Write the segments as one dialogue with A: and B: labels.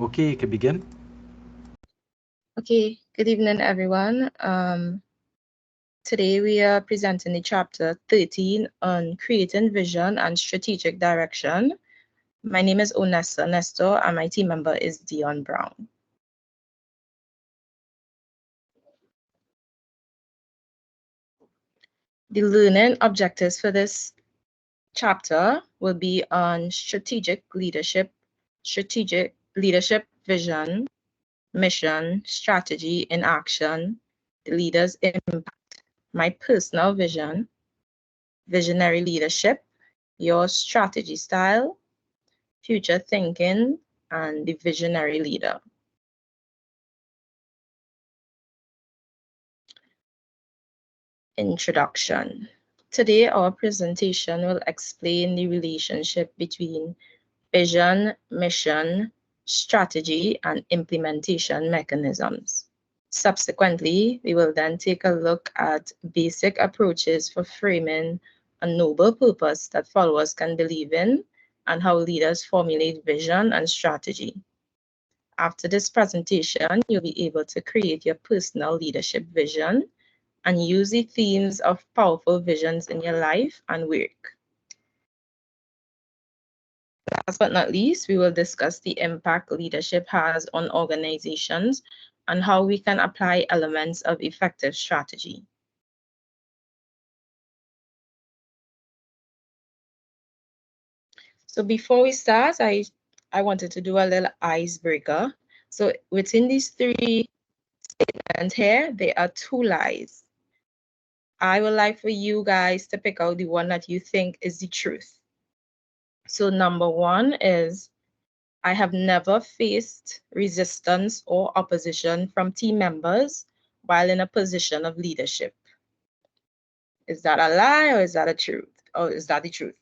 A: Okay, you can begin.
B: Okay, good evening, everyone. Today we are presenting the chapter 13 on creating vision and strategic direction. My name is Onessa Nestor, and my team member is Dion Brown. The learning objectives for this chapter will be on strategic leadership, vision, mission, strategy in action, the leader's impact, my personal vision, visionary leadership, your strategy style, future thinking, and the visionary leader. Introduction. Today, our presentation will explain the relationship between vision, mission, strategy, and implementation mechanisms. Subsequently, we will then take a look at basic approaches for framing a noble purpose that followers can believe in and how leaders formulate vision and strategy. After this presentation, you'll be able to create your personal leadership vision and use the themes of powerful visions in your life and work. Last but not least, we will discuss the impact leadership has on organizations and how we can apply elements of effective strategy. So before we start, I wanted to do a little icebreaker. So within these three statements here, there are two lies. I would like for you guys to pick out the one that you think is the truth. So number one is, I have never faced resistance or opposition from team members while in a position of leadership. Is that a lie or is that a truth? Or is that the truth?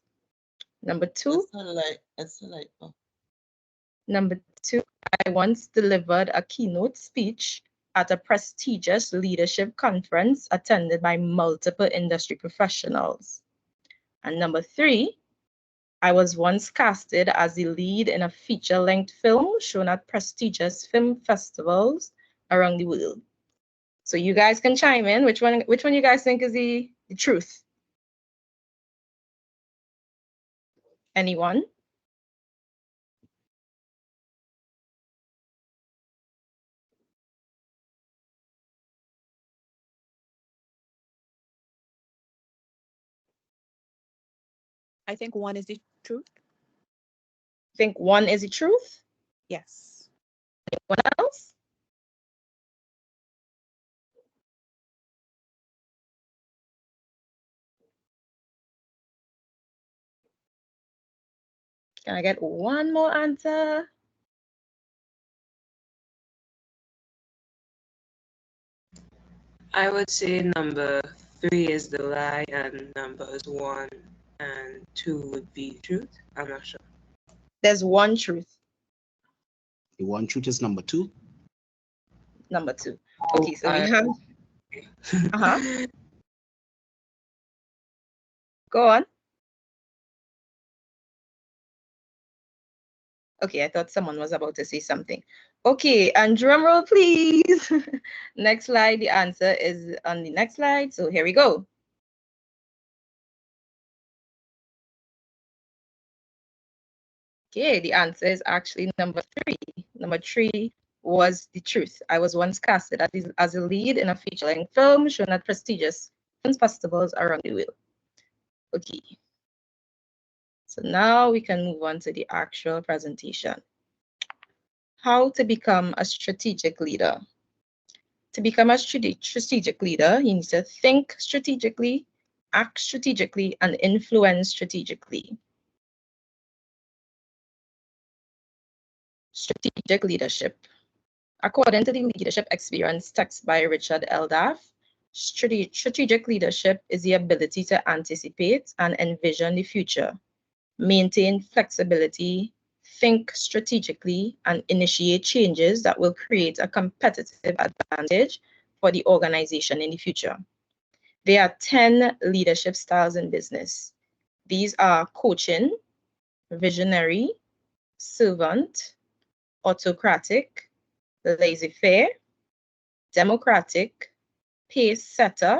B: Number two.
C: It's not a lie. It's a lie. Oh.
B: Number two, I once delivered a keynote speech at a prestigious leadership conference attended by multiple industry professionals. And number three, I was once casted as the lead in a feature-length film shown at prestigious film festivals around the world. So you guys can chime in. Which one you guys think is the truth? Anyone?
D: I think one is the truth.
B: Think one is the truth?
D: Yes.
B: Anyone else? Can I get one more answer?
E: I would say number 3 is the lie and numbers 1 and 2 would be truth. I'm not sure.
B: There's one truth.
C: The one truth is number 2.
B: Number 2. Okay, so we have. Go on. Okay, I thought someone was about to say something. Okay, and drum roll, please. Next slide, the answer is on the next slide. So here we go. Okay, the answer is actually number 3. Number 3 was the truth. I was once casted as a lead in a feature-length film shown at prestigious film festivals around the world. Okay. So now we can move on to the actual presentation. How to become a strategic leader. To become a strategic leader, you need to think strategically, act strategically, and influence strategically. Strategic leadership. According to the Leadership Experience text by Richard L. DAFT, strategic leadership is the ability to anticipate and envision the future, maintain flexibility, think strategically, and initiate changes that will create a competitive advantage for the organization in the future. There are 10 leadership styles in business. These are coaching, visionary, servant, autocratic, laissez-faire, democratic, pace-setter,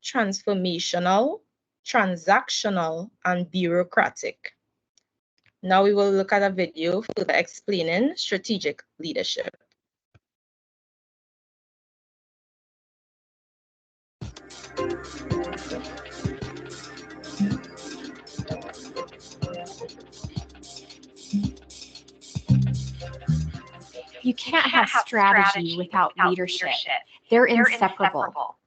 B: transformational, transactional, and bureaucratic. Now we will look at a video further explaining strategic leadership.
A: You can't have strategy without leadership. They're inseparable.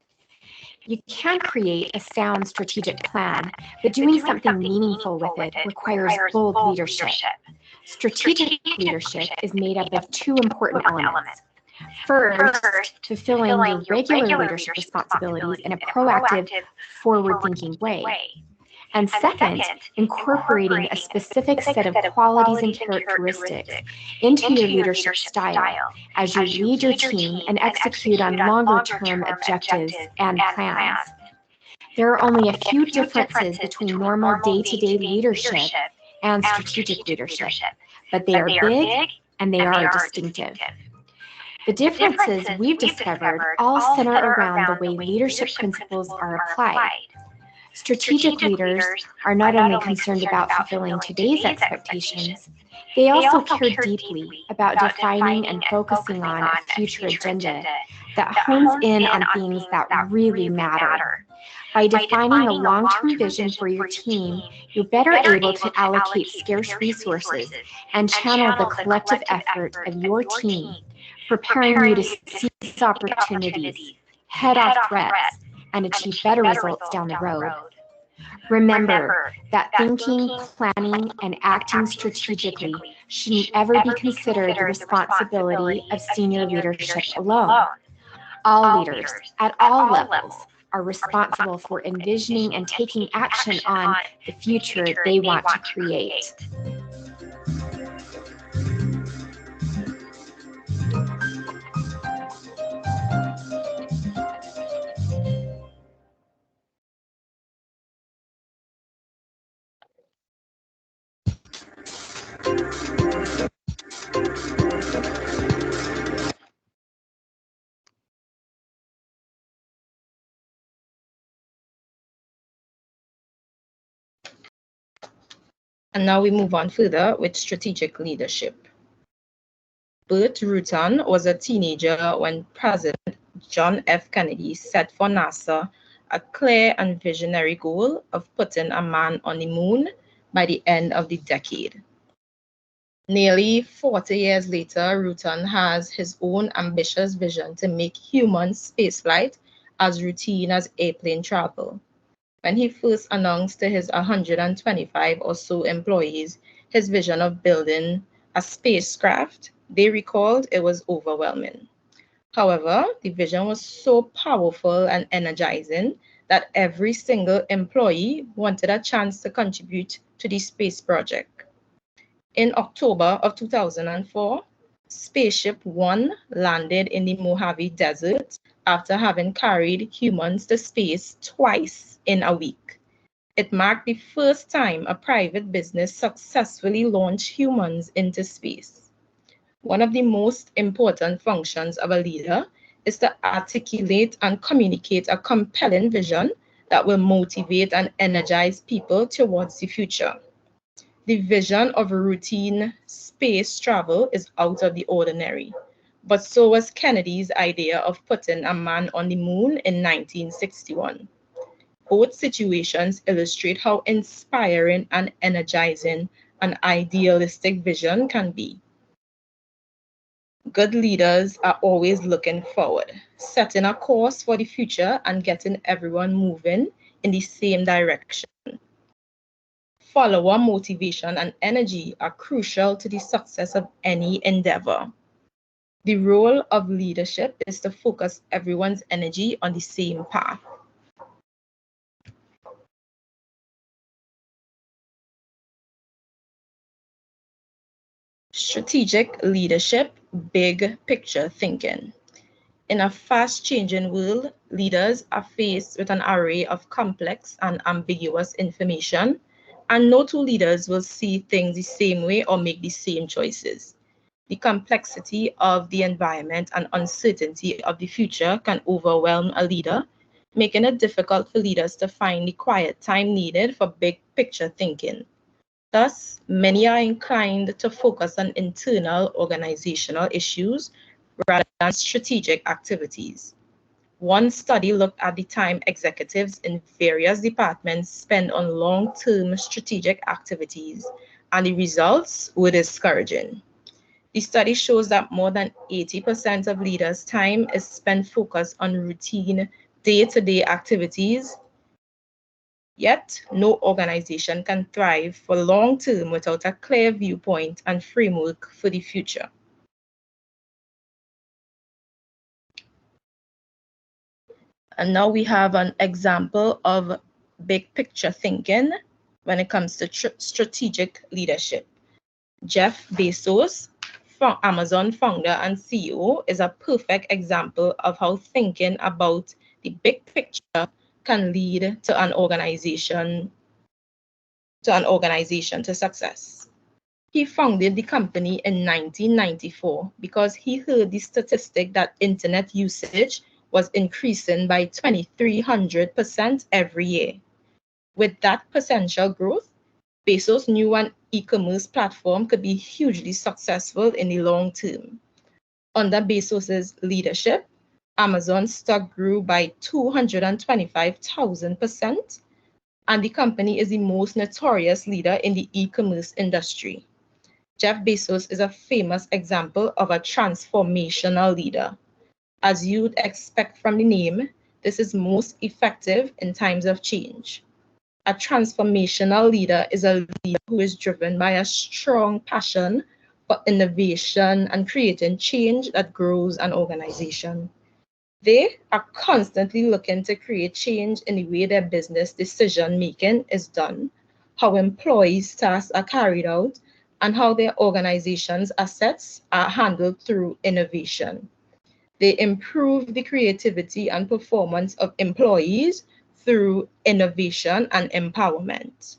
A: You can create a sound strategic plan, but doing something meaningful with it requires bold leadership. Strategic leadership is made up of two important elements. First, fulfilling your regular leadership responsibilities in a proactive, forward-thinking way. And second, incorporating a specific set of qualities and characteristics into your leadership style as you lead your team and execute on longer-term objectives and plans. There are only a few differences between normal day-to-day leadership and strategic leadership, but they are big and they are distinctive. The differences we've discovered all center around the way leadership principles are applied. Strategic leaders are not only concerned about fulfilling today's expectations, they also care deeply about defining and focusing on a future agenda that hones in on things that really matter. By defining a long-term vision for your team, you're better able to allocate scarce resources and channel the collective effort of your team, preparing you to seize opportunities, head off threats, and achieve better results down the road. Remember that thinking, planning, and acting strategically shouldn't ever be considered the responsibility of senior leadership alone. All leaders, at all levels, are responsible for envisioning and taking action on the future they want to create.
B: And now we move on further with strategic leadership. Burt Rutan was a teenager when President John F. Kennedy set for NASA a clear and visionary goal of putting a man on the moon by the end of the decade. Nearly 40 years later, Rutan has his own ambitious vision to make human spaceflight as routine as airplane travel. When he first announced to his 125 or so employees his vision of building a spacecraft, they recalled it was overwhelming. However, the vision was so powerful and energizing that every single employee wanted a chance to contribute to the space project. In October of 2004, Spaceship One landed in the Mojave Desert after having carried humans to space twice in a week. It marked the first time a private business successfully launched humans into space. One of the most important functions of a leader is to articulate and communicate a compelling vision that will motivate and energize people towards the future. The vision of routine space travel is out of the ordinary, but so was Kennedy's idea of putting a man on the moon in 1961. Both situations illustrate how inspiring and energizing an idealistic vision can be. Good leaders are always looking forward, setting a course for the future and getting everyone moving in the same direction. Follower motivation and energy are crucial to the success of any endeavor. The role of leadership is to focus everyone's energy on the same path. Strategic leadership, big picture thinking. In a fast-changing world, leaders are faced with an array of complex and ambiguous information, and no two leaders will see things the same way or make the same choices. The complexity of the environment and uncertainty of the future can overwhelm a leader, making it difficult for leaders to find the quiet time needed for big picture thinking. Thus, many are inclined to focus on internal organizational issues rather than strategic activities. One study looked at the time executives in various departments spend on long-term strategic activities, and the results were discouraging. The study shows that more than 80% of leaders' time is spent focused on routine day-to-day activities. Yet, no organization can thrive for long term without a clear viewpoint and framework for the future. And now we have an example of big picture thinking when it comes to strategic leadership. Jeff Bezos, Amazon founder and CEO, is a perfect example of how thinking about the big picture can lead to an organization to success. He founded the company in 1994 because he heard the statistic that internet usage was increasing by 2,300% every year. With that potential growth, Bezos knew an e-commerce platform could be hugely successful in the long term. Under Bezos's leadership, Amazon's stock grew by 225,000%, and the company is the most notorious leader in the e-commerce industry. Jeff Bezos is a famous example of a transformational leader. As you'd expect from the name, this is most effective in times of change. A transformational leader is a leader who is driven by a strong passion for innovation and creating change that grows an organization. They are constantly looking to create change in the way their business decision-making is done, how employees' tasks are carried out, and how their organization's assets are handled through innovation. They improve the creativity and performance of employees through innovation and empowerment.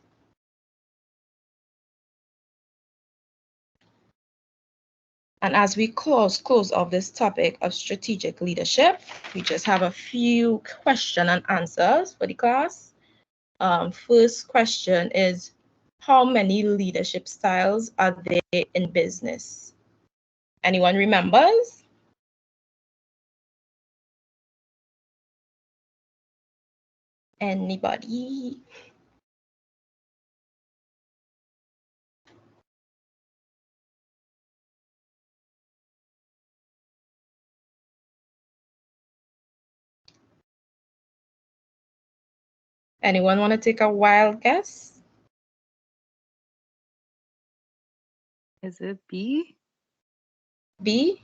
B: And as we close off this topic of strategic leadership, we just have a few question and answers for the class. First question is, how many leadership styles are there in business? Anyone remembers? Anybody? Anyone want to take a wild guess?
F: Is it B?
B: B?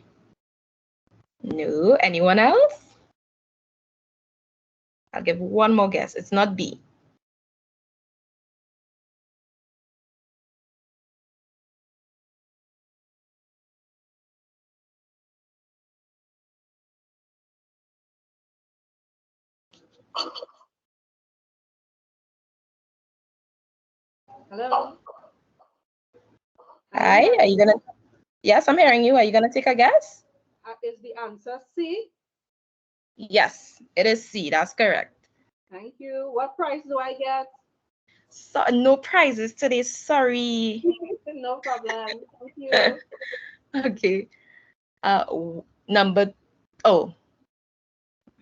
B: No. Anyone else? I'll give one more guess. It's not B.
G: Hello?
B: Hi, are you gonna? Yes, I'm hearing you. Are you gonna take a guess?
G: Is the answer C?
B: Yes, it is C. That's correct.
G: Thank you. What price do I get?
B: So no prizes today. Sorry.
G: No problem. Thank you.
B: Okay. Number. Oh,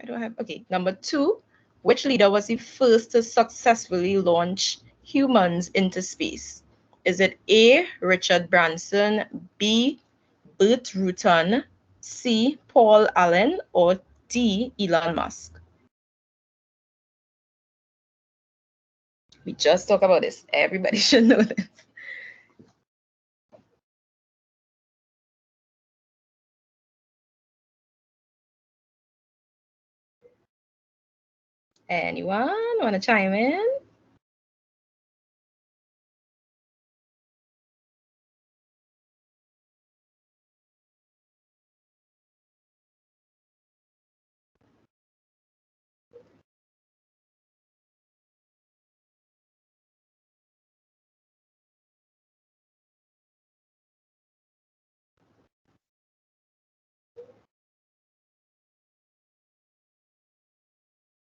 B: I don't have. Okay. Number 2. Which leader was the first to successfully launch humans into space? Is it A, Richard Branson, B, Burt Rutan, C, Paul Allen, or D, Elon Musk? We just talked about this. Everybody should know this. Anyone want to chime in?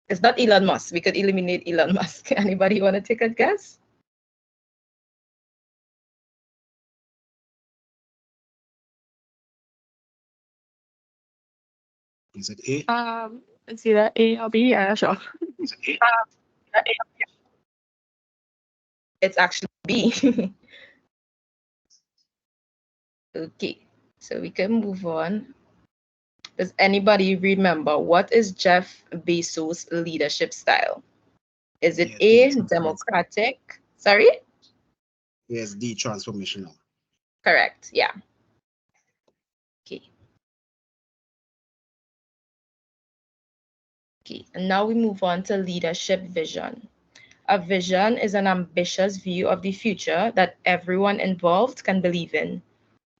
B: It's not Elon Musk. We could eliminate Elon Musk. Anybody want to take a guess?
C: Is it A?
F: It's either A or B. I'm not sure.
C: Is it A?
B: It's actually B. Okay, so we can move on. Does anybody remember what is Jeff Bezos' leadership style? Is it A, democratic? Sorry?
C: Yes, D, transformational.
B: Correct, yeah. Okay. Okay, and now we move on to leadership vision. A vision is an ambitious view of the future that everyone involved can believe in.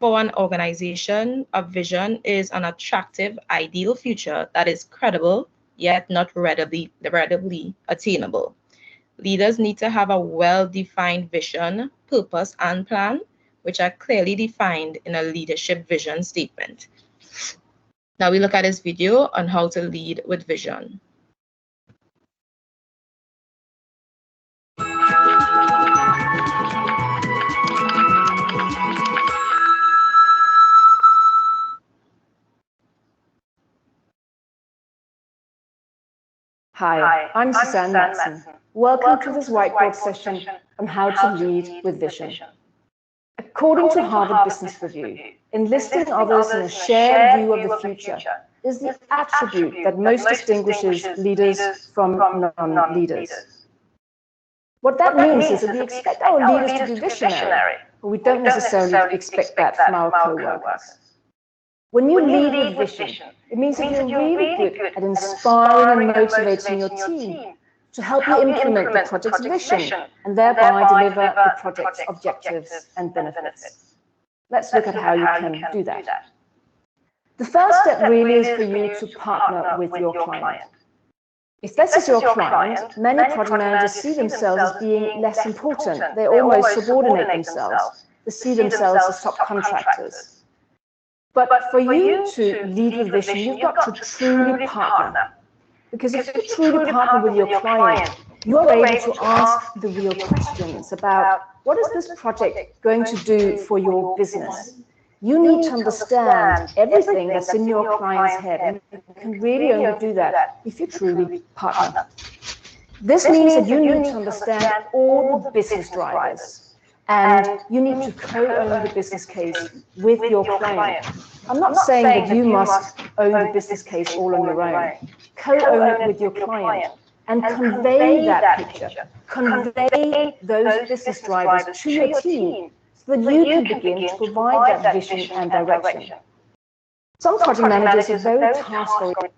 B: For an organization, a vision is an attractive, ideal future that is credible, yet not readily attainable. Leaders need to have a well-defined vision, purpose, and plan, which are clearly defined in a leadership vision statement. Now we look at this video on how to lead with vision.
H: Hi, I'm Suzanne Matson. Welcome to this whiteboard session on how to lead with vision. According to Harvard Business Review, enlisting others in a shared view of the future is the attribute that most distinguishes leaders from non-leaders. What that means is that we expect our leaders to be visionary, but we don't necessarily expect that from our co-workers. When you lead with vision, it means that you're really good at inspiring and motivating your team to help you implement the project's vision and thereby deliver the project's objectives and benefits. Let's look at how you can do that. The first step really is for you to partner with your client. If this is your client, many project managers see themselves as being less important. They almost subordinate themselves. They see themselves as subcontractors. But for you to lead with vision, you've got to truly partner. Because if you truly partner with your client, you're able to ask the real questions about what is this project going to do for your business? You need to understand everything that's in your client's head, and you can really only do that if you truly partner. This means that you need to understand all the business drivers. And you need to co-own the business case with your client. I'm not saying that you must own the business case all on your own. Co-own it with your client and convey that picture. Convey those business drivers to your team so that you can begin to provide that vision and direction. Some project managers are very task-oriented.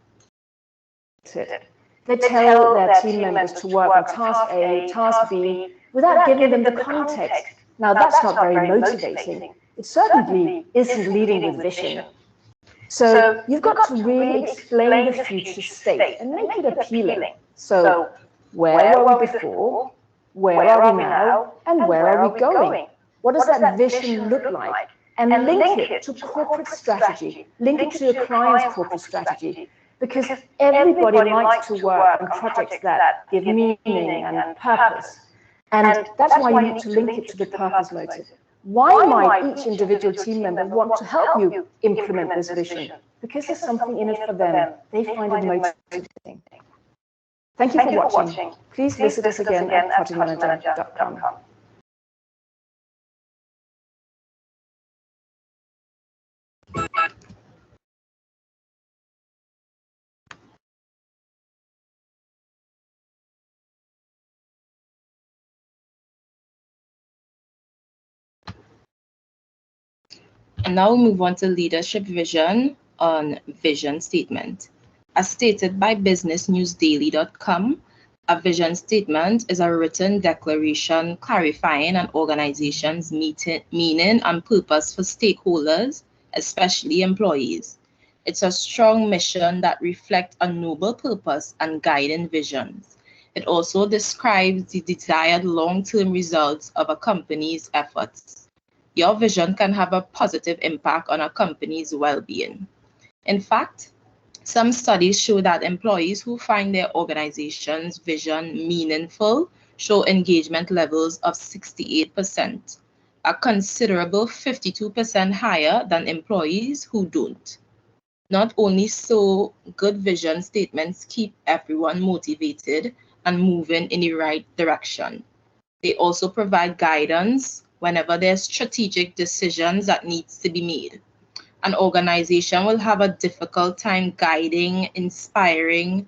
H: They tell their team members to work on task A, task B, without giving them the context. Now, that's not very motivating. It certainly isn't leading with vision. So you've got to really explain the future state and make it appealing. So where were we before? Where are we now? And where are we going? What does that vision look like? And link it to corporate strategy. Link it to your client's corporate strategy. Because everybody likes to work on projects that give meaning and purpose. And that's why you need to link it to the purpose motive. Why might each individual team member want to help you implement this vision? Because there's something in it for them. They find it motivating. Thank you for watching. Please visit us again at projectmanager.com.
B: And now we move on to leadership vision on vision statement. As stated by businessnewsdaily.com, a vision statement is a written declaration clarifying an organization's meaning and purpose for stakeholders, especially employees. It's a strong mission that reflects a noble purpose and guiding visions. It also describes the desired long-term results of a company's efforts. Your vision can have a positive impact on a company's well-being. In fact, Some studies show that employees who find their organization's vision meaningful show engagement levels of 68%, a considerable 52% higher than employees who don't. Not only so, good vision statements keep everyone motivated and moving in the right direction. They also provide guidance whenever there's strategic decisions that needs to be made. An organization will have a difficult time guiding, inspiring,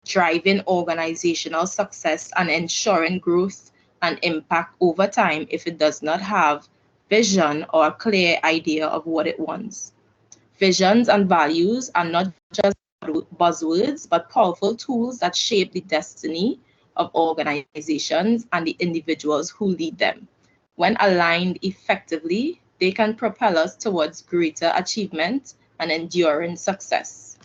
B: driving organizational success and ensuring growth and impact over time if it does not have vision or a clear idea of what it wants. Visions and values are not just buzzwords, but powerful tools that shape the destiny of organizations and the individuals who lead them. When aligned effectively, they can propel us towards greater achievement and enduring success.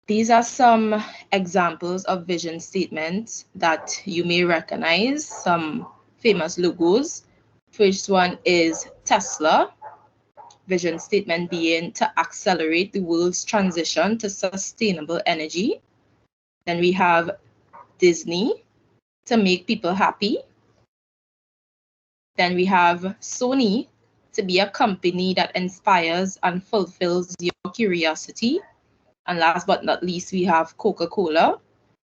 B: These are some examples of vision statements that you may recognize, some famous logos. First one is Tesla, vision statement being to accelerate the world's transition to sustainable energy. Then we have Disney, to make people happy. Then we have Sony, to be a company that inspires and fulfills your curiosity. And last but not least, we have Coca-Cola,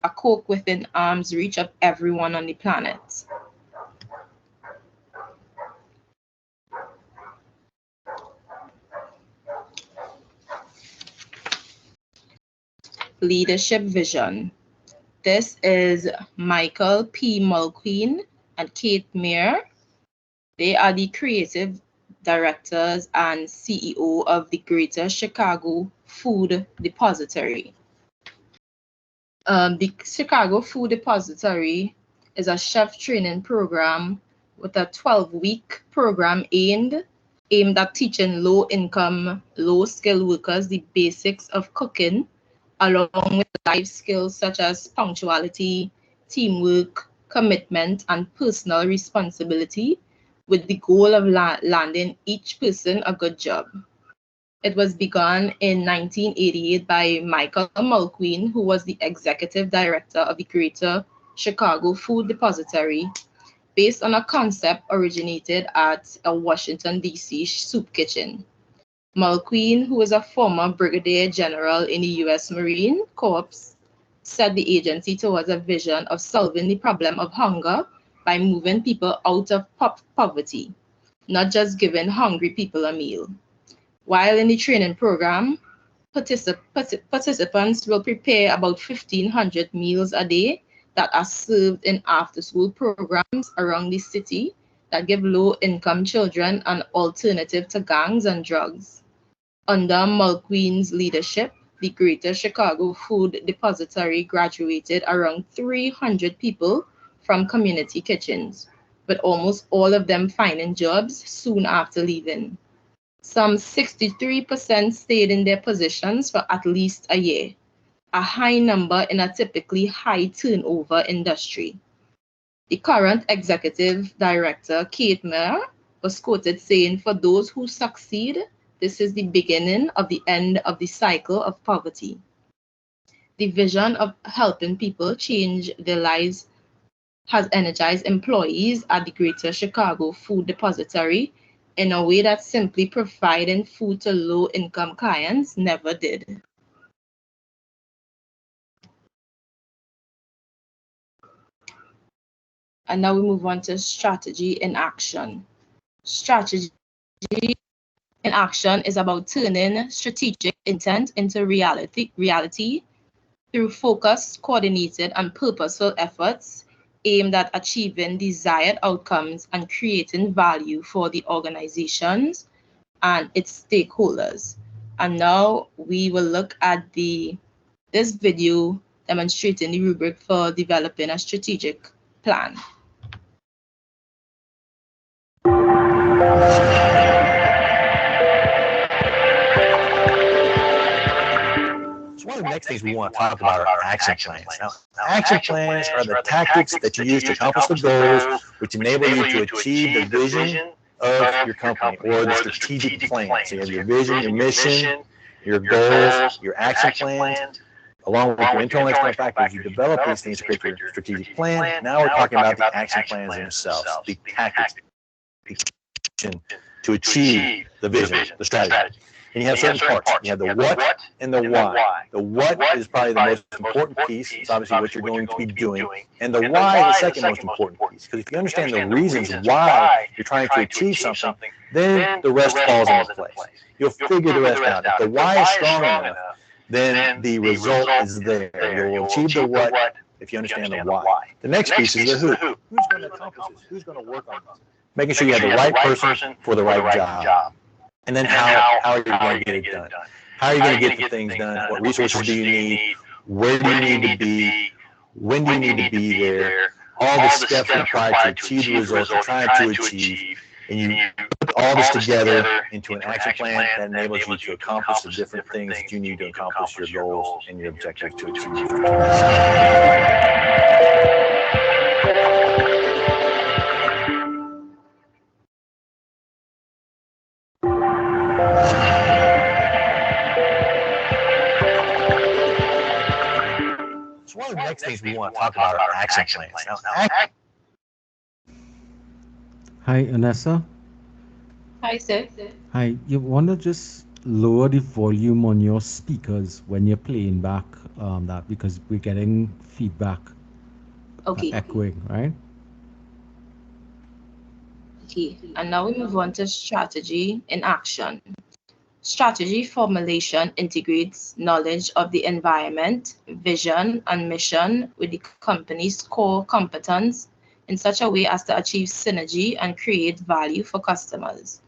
B: a Coke within arm's reach of everyone on the planet. Leadership vision. This is Michael P. Mulqueen and Kate Mayer. They are the creative directors and CEO of the Greater Chicago Food Depository. The Chicago Food Depository is a chef training program with a 12-week program aimed at teaching low-income, low-skill workers the basics of cooking, along with life skills such as punctuality, teamwork, commitment, and personal responsibility, with the goal of landing each person a good job. It was begun in 1988 by Michael Mulqueen, who was the executive director of the Greater Chicago Food Depository, based on a concept originated at a Washington, D.C. soup kitchen. Mulqueen, who is a former brigadier general in the U.S. Marine Corps, set the agency towards a vision of solving the problem of hunger by moving people out of poverty, not just giving hungry people a meal. While in the training program, participants will prepare about 1,500 meals a day that are served in after-school programs around the city that give low-income children an alternative to gangs and drugs. Under Mulqueen's leadership, the Greater Chicago Food Depository graduated around 300 people from community kitchens, with almost all of them finding jobs soon after leaving. Some 63% stayed in their positions for at least a year, a high number in a typically high turnover industry. The current executive director, Kate Mayer, was quoted saying, "For those who succeed, this is the beginning of the end of the cycle of poverty." The vision of helping people change their lives has energized employees at the Greater Chicago Food Depository in a way that simply providing food to low-income clients never did. And now we move on to strategy in action. Strategy in action is about turning strategic intent into reality through focused, coordinated, and purposeful efforts aimed at achieving desired outcomes and creating value for the organizations and its stakeholders. And now we will look at this video demonstrating the rubric for developing a strategic plan.
I: So one of the next things we want to talk about are action plans. Now, action plans are the tactics that you use to accomplish the goals which enable you to achieve the vision of your company or the strategic plan. So you have your vision, your mission, your goals, your action plans, along with your internal and external factors. You develop these things to create your strategic plan. Now we're talking about the action plans themselves, the tactics to achieve the vision, the strategy. And you have certain parts. You have the what and the why. The what is probably the most important piece. It's obviously what you're going to be doing. And the why is the second most important piece. Because if you understand the reasons why you're trying to achieve something, then the rest falls into place. You'll figure the rest out. If the why is strong enough, then the result is there. You'll achieve the what if you understand the why. The next piece is the who. Who's going to accomplish this? Who's going to work on this? Making sure you have the right person for the right job. And then how are you going to get it done? How are you going to get the things done? What resources do you need? Where do you need to be? When do you need to be there? All the steps required to achieve the results you're trying to achieve. And you put all this together into an action plan that enables you to accomplish the different things that you need to accomplish your goals and your objectives to achieve. So one of the next things we want to talk about are action plans. Now,
J: Hi, Anessa.
B: Hi, Sid.
J: Hi, you want to just lower the volume on your speakers when you're playing back that because we're getting feedback.
B: Okay.
J: Echoing, right?
B: Okay, and now we move on to strategy in action. Strategy formulation integrates knowledge of the environment, vision, and mission with the company's core competence in such a way as to achieve synergy and create value for customers.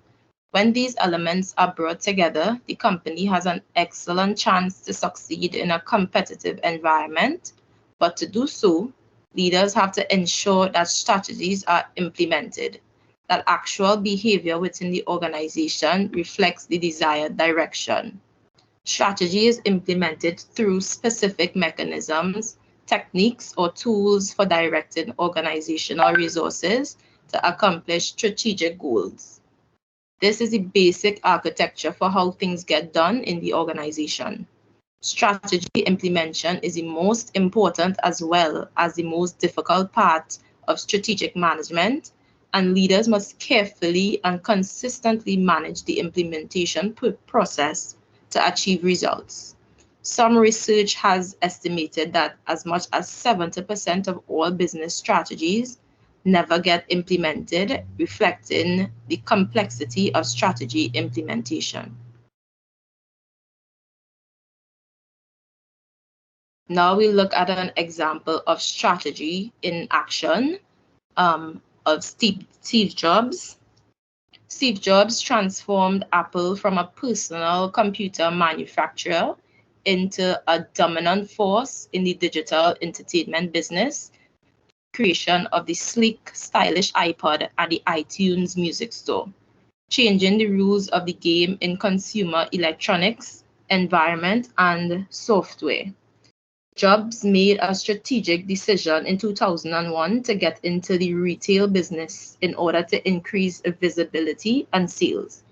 B: When these elements are brought together, the company has an excellent chance to succeed in a competitive environment. But to do so, leaders have to ensure that strategies are implemented, that actual behavior within the organization reflects the desired direction. Strategy is implemented through specific mechanisms, techniques, or tools for directing organizational resources to accomplish strategic goals. This is the basic architecture for how things get done in the organization. Strategy implementation is the most important as well as the most difficult part of strategic management, and leaders must carefully and consistently manage the implementation process to achieve results. Some research has estimated that as much as 70% of all business strategies never get implemented, reflecting the complexity of strategy implementation. Now we look at an example of strategy in action of Steve Jobs. Steve Jobs transformed Apple from a personal computer manufacturer into a dominant force in the digital entertainment business, creation of the sleek, stylish iPod and the iTunes music store, changing the rules of the game in consumer electronics, environment, and software. Jobs made a strategic decision in 2001 to get into the retail business in order to increase visibility and sales.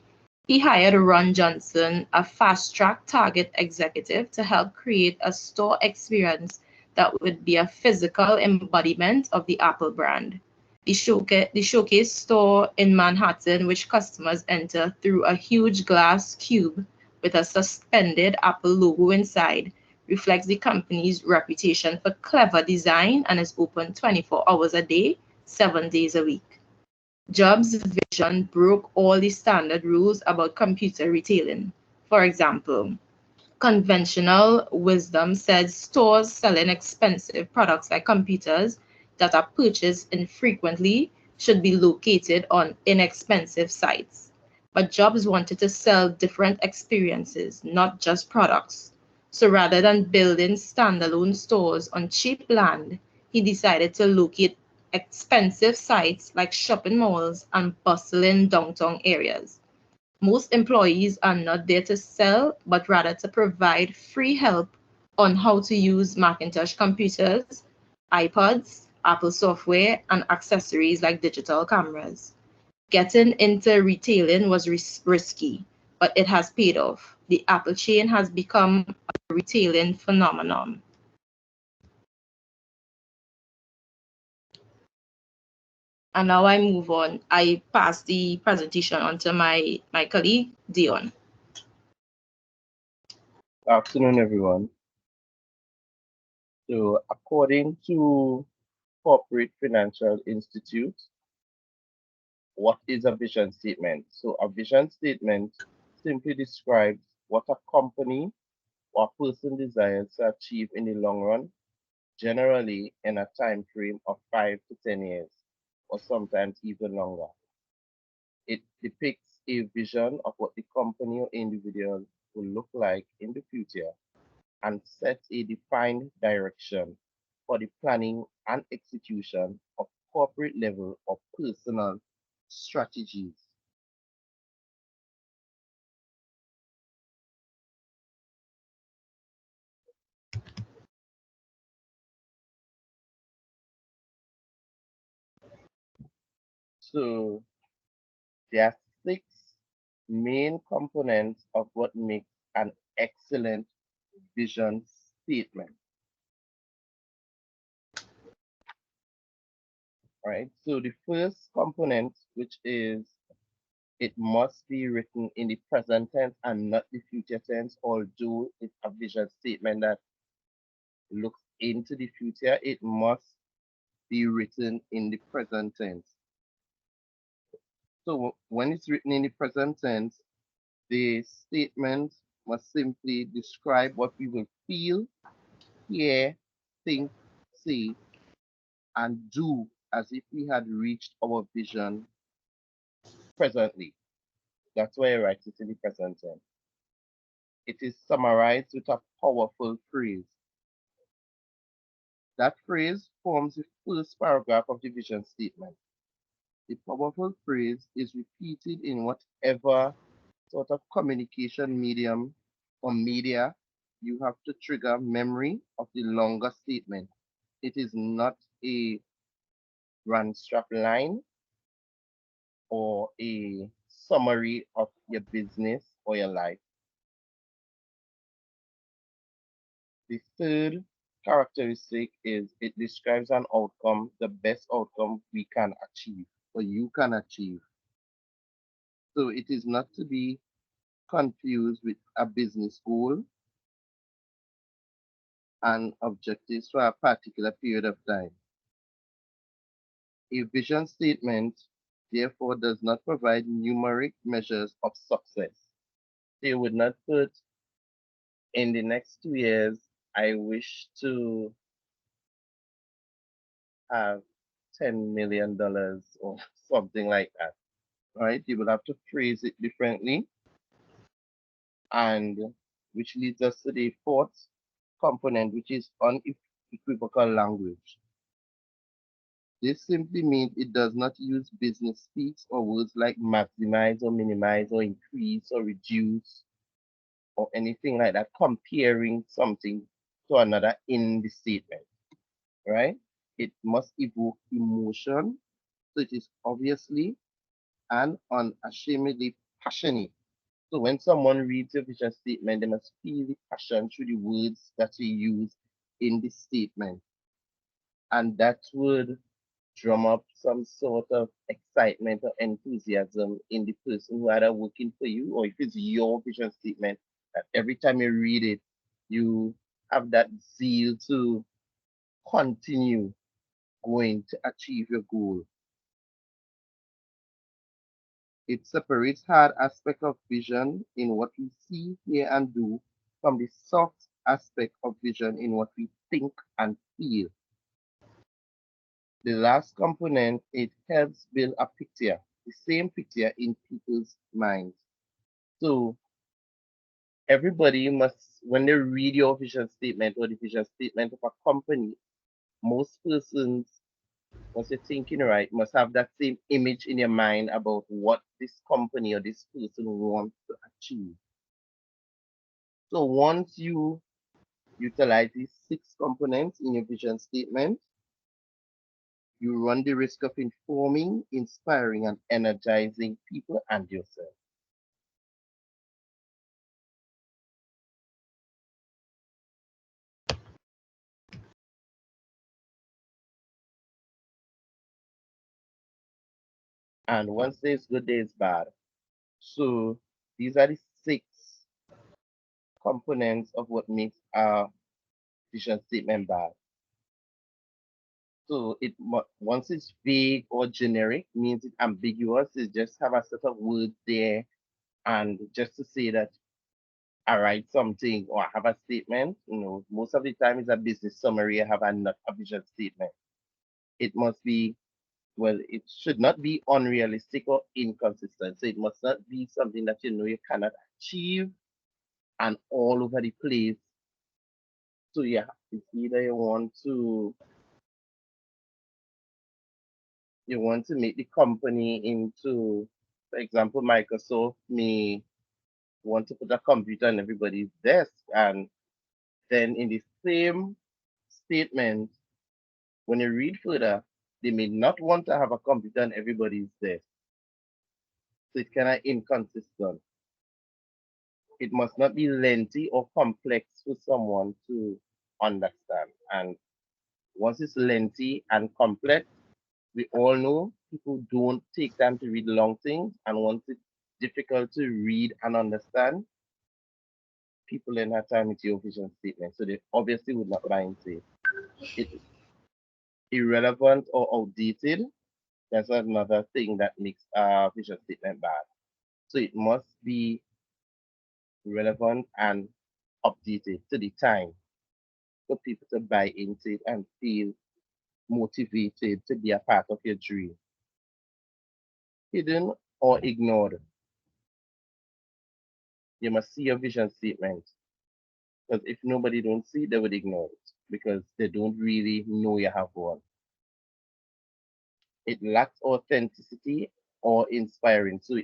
B: He hired Ron Johnson, a fast-track Target executive, to help create a store experience that would be a physical embodiment of the Apple brand. The showcase store in Manhattan, which customers enter through a huge glass cube with a suspended Apple logo inside, reflects the company's reputation for clever design and is open 24 hours a day, 7 days a week. Jobs' vision broke all the standard rules about computer retailing. For example, conventional wisdom says stores selling expensive products like computers that are purchased infrequently should be located on inexpensive sites. But Jobs wanted to sell different experiences, not just products. So rather than building standalone stores on cheap land, he decided to locate expensive sites like shopping malls and bustling downtown areas. Most employees are not there to sell, but rather to provide free help on how to use Macintosh computers, iPods, Apple software, and accessories like digital cameras. Getting into retailing was risky, but it has paid off. The Apple chain has become a retailing phenomenon. And now I move on. I pass the presentation on to my colleague, Dion.
K: Good afternoon, everyone. So according to Corporate Financial Institute, what is a vision statement? So a vision statement simply describes what a company or a person desires to achieve in the long run, generally in a time frame of 5 to 10 years, or sometimes even longer. It depicts a vision of what the company or individual will look like in the future and sets a defined direction for the planning and execution of corporate level or personal strategies. So there are 6 main components of what makes an excellent vision statement. Right? So the first component, which is it must be written in the present tense and not the future tense, although it's a vision statement that looks into the future, it must be written in the present tense. So when it's written in the present tense, the statement must simply describe what we will feel, hear, think, say, and do as if we had reached our vision presently. That's why I write it in the present tense. It is summarized with a powerful phrase. That phrase forms the first paragraph of the vision statement. The powerful phrase is repeated in whatever sort of communication medium or media you have to trigger memory of the longer statement. It is not a run strap line or a summary of your business or your life. The third characteristic is it describes an outcome, the best outcome we can achieve or you can achieve. So it is not to be confused with a business goal and objectives for a particular period of time. A vision statement, therefore, does not provide numeric measures of success. They would not put in the next 2 years, I wish to have $10 million or something like that, right? You will have to phrase it differently. And which leads us to the fourth component, which is unequivocal language. This simply means it does not use business speaks or words like maximize or minimize or increase or reduce or anything like that, comparing something to another in the statement, right? It must evoke emotion, so it is obviously and unashamedly passionate. So when someone reads your vision statement, they must feel the passion through the words that you use in the statement. And that would drum up some sort of excitement or enthusiasm in the person who either working for you or if it's your vision statement, that every time you read it, you have that zeal to continue going to achieve your goal. It separates hard aspect of vision in what we see, hear, and do from the soft aspect of vision in what we think and feel. The last component, it helps build a picture, the same picture in people's minds. So everybody must, when they read your vision statement or the vision statement of a company, most persons, once you're thinking right, must have that same image in your mind about what this company or this person wants to achieve. So once you utilize these 6 components in your vision statement, you run the risk of informing, inspiring, and energizing people and yourself. And once there's good, there's bad. So these are the 6 components of what makes a vision statement bad. So once it's vague or generic, means it's ambiguous. It just have a set of words there, and just to say that I write something or I have a statement, most of the time it's a business summary. I have a vision statement. It must be, well, it should not be unrealistic or inconsistent. So it must not be something that you cannot achieve and all over the place. So yeah, it's either you want to make the company into, for example, Microsoft may want to put a computer on everybody's desk, and then in the same statement, when you read further, they may not want to have a computer on everybody's desk. So it's kind of inconsistent. It must not be lengthy or complex for someone to understand. And once it's lengthy and complex, we all know people don't take time to read long things. And once it's difficult to read and understand, people in that time with your vision statement. So they obviously would not mind say it's irrelevant or outdated. That's another thing that makes a vision statement bad. So it must be relevant and updated to the time for people to buy into it and feel motivated to be a part of your dream. Hidden or ignored. You must see your vision statement. Because if nobody don't see it, they would ignore it because they don't really know you have one. It lacks authenticity or inspiring. So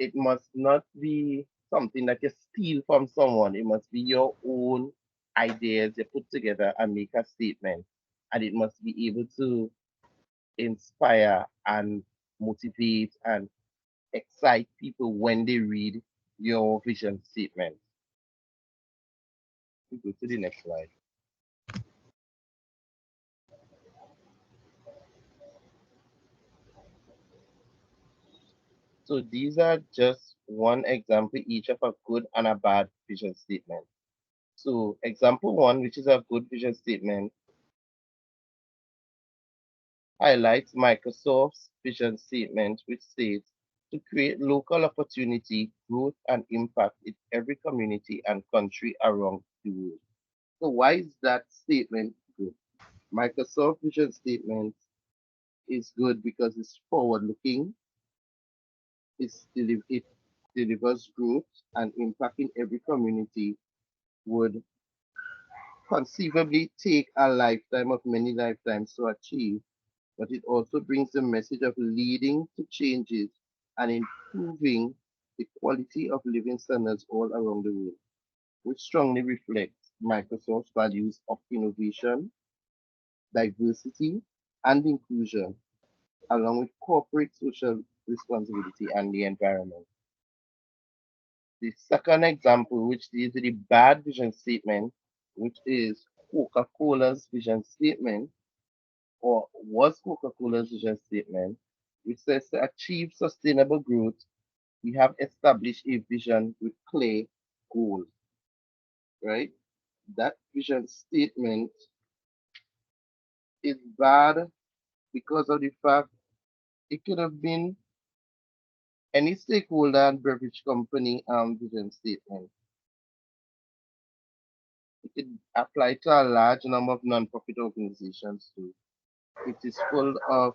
K: it must not be something that you steal from someone. It must be your own ideas you put together and make a statement. And it must be able to inspire and motivate and excite people when they read your vision statement. We go to the next slide. So these are just one example each of a good and a bad vision statement. So example 1, which is a good vision statement, highlights Microsoft's vision statement, which states to create local opportunity, growth, and impact in every community and country around the world. So why is that statement good? Microsoft vision statement is good because it's forward-looking, it delivers growth and impact in every community, would conceivably take a lifetime of many lifetimes to achieve, but it also brings the message of leading to changes and improving the quality of living standards all around the world, which strongly reflects Microsoft's values of innovation, diversity, and inclusion, along with corporate social responsibility and the environment. The second example, which is the bad vision statement, which is Coca-Cola's vision statement, or was Coca-Cola's vision statement, which says to achieve sustainable growth, we have established a vision with clear goals, right? That vision statement is bad because of the fact it could have been any stakeholder and beverage company vision statement. It could apply to a large number of non-profit organizations too. It is full of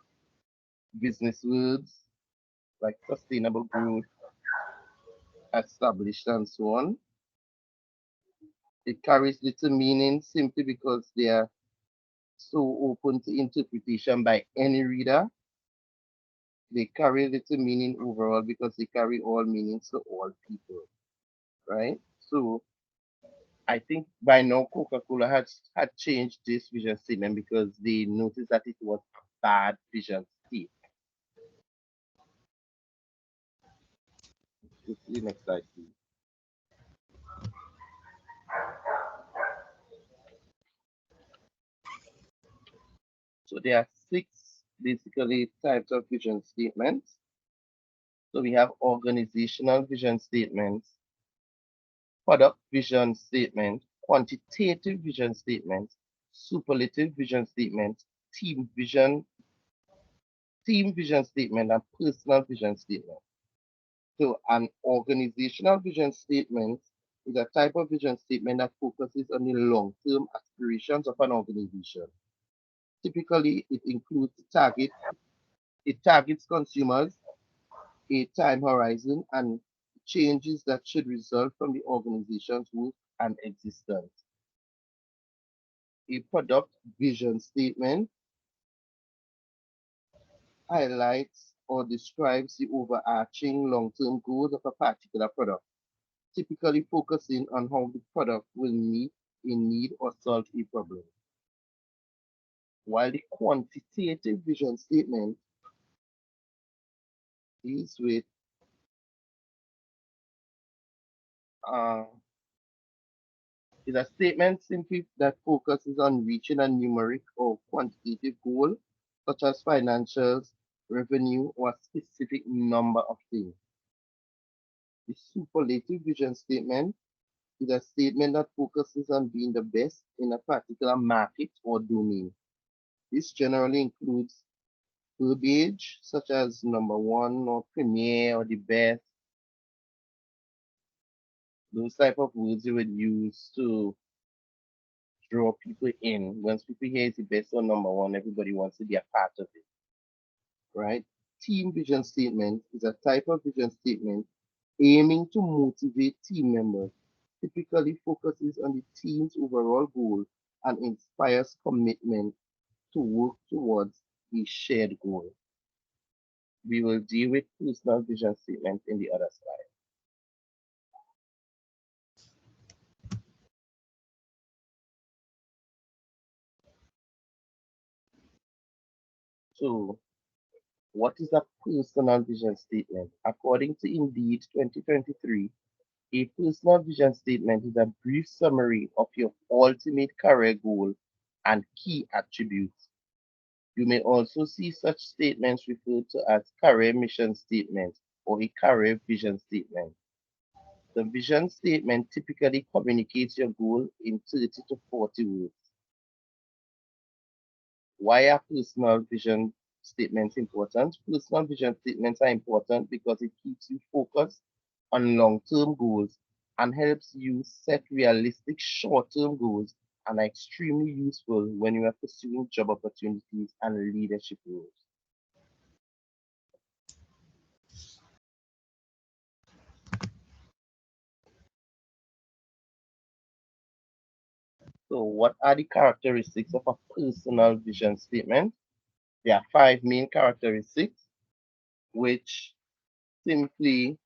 K: business words like sustainable growth, established, and so on. It carries little meaning simply because they are so open to interpretation by any reader. They carry little meaning overall because they carry all meanings to all people, right? So I think by now Coca-Cola had changed this vision statement because they noticed that it was a bad vision statement. Let's see the next slide, please. So there are 6 basically types of vision statements. So we have organizational vision statements, product vision statement, quantitative vision statement, superlative vision statement, team vision statement, and personal vision statement. So an organizational vision statement is a type of vision statement that focuses on the long-term aspirations of an organization. Typically, it includes it targets consumers, a time horizon, and changes that should result from the organization's work and existence. A product vision statement highlights or describes the overarching long-term goals of a particular product, typically focusing on how the product will meet a need or solve a problem. While the quantitative vision statement deals with is a statement simply that focuses on reaching a numeric or quantitative goal, such as financials, revenue, or a specific number of things. The superlative vision statement is a statement that focuses on being the best in a particular market or domain. This generally includes verbiage such as number one or premier or the best. Those type of words you would use to draw people in. Once people hear it's the best or number one, everybody wants to be a part of it, right? Team vision statement is a type of vision statement aiming to motivate team members, typically focuses on the team's overall goal and inspires commitment to work towards a shared goal. We will deal with personal vision statement in the other slide. So, what is a personal vision statement? According to Indeed 2023, a personal vision statement is a brief summary of your ultimate career goal and key attributes. You may also see such statements referred to as career mission statements or a career vision statement. The vision statement typically communicates your goal in 30 to 40 words. Why are personal vision statements important? Personal vision statements are important because it keeps you focused on long-term goals and helps you set realistic short-term goals and are extremely useful when you are pursuing job opportunities and leadership roles. So what are the characteristics of a personal vision statement? There are 5 main characteristics, which simply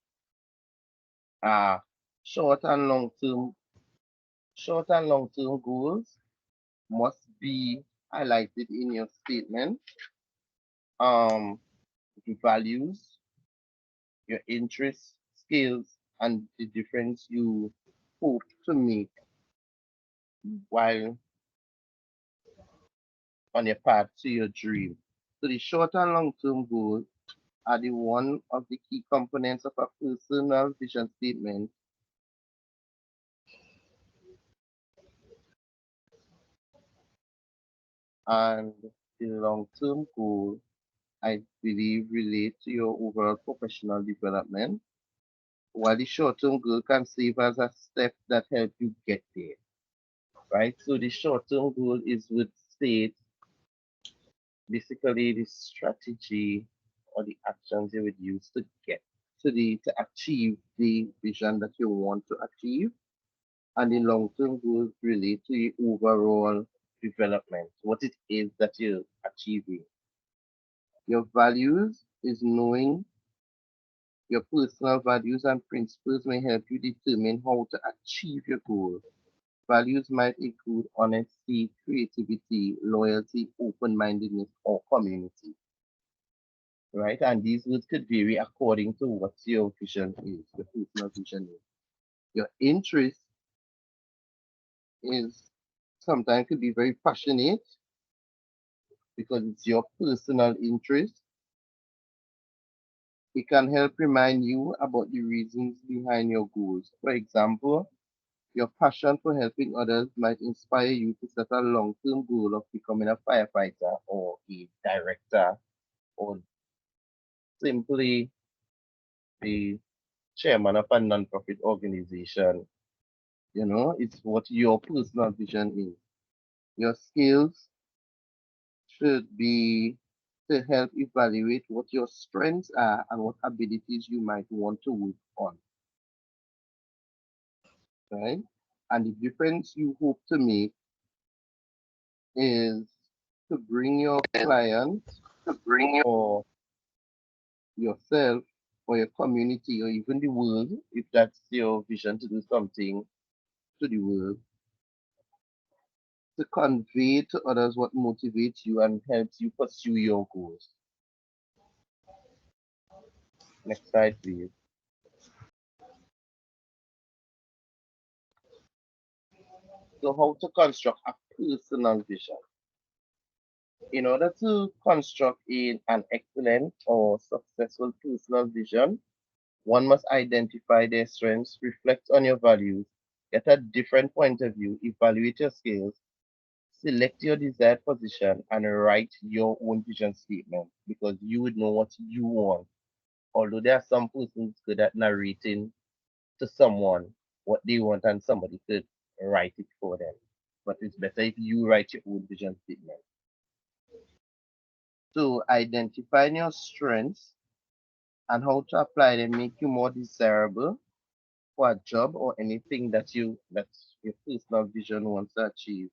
K: are short and long-term goals must be highlighted in your statement. The values, your interests, skills, and the difference you hope to make while on your path to your dream. So the short and long-term goals are the one of the key components of a personal vision statement. And the long-term goal, I believe, relate to your overall professional development, while the short-term goal can serve as a step that help you get there, right? So the short-term goal is would state basically the strategy or the actions you would use to get to achieve the vision that you want to achieve, and the long-term goals relate to the overall development, what it is that you're achieving. Your values is knowing your personal values and principles may help you determine how to achieve your goal. Values might include honesty, creativity, loyalty, open-mindedness, or community, right? And these words could vary according to what your vision is, your personal vision is. Your interest is sometimes could be very passionate because it's your personal interest. It can help remind you about the reasons behind your goals. For example, your passion for helping others might inspire you to set a long-term goal of becoming a firefighter or a director or simply the chairman of a non-profit organization. You know, it's what your personal vision is. Your skills should be to help evaluate what your strengths are and what abilities you might want to work on, right? And the difference you hope to make is to bring your client or yourself or your community or even the world, if that's your vision to do something to the world, to convey to others what motivates you and helps you pursue your goals. Next slide, please. So how to construct a personal vision? In order to construct an excellent or successful personal vision, one must identify their strengths, reflect on your values, get a different point of view, evaluate your skills, select your desired position, and write your own vision statement because you would know what you want. Although there are some persons good at narrating to someone what they want and somebody could write it for them. But it's better if you write your own vision statement. So identifying your strengths and how to apply them make you more desirable for a job or anything that your personal vision wants to achieve.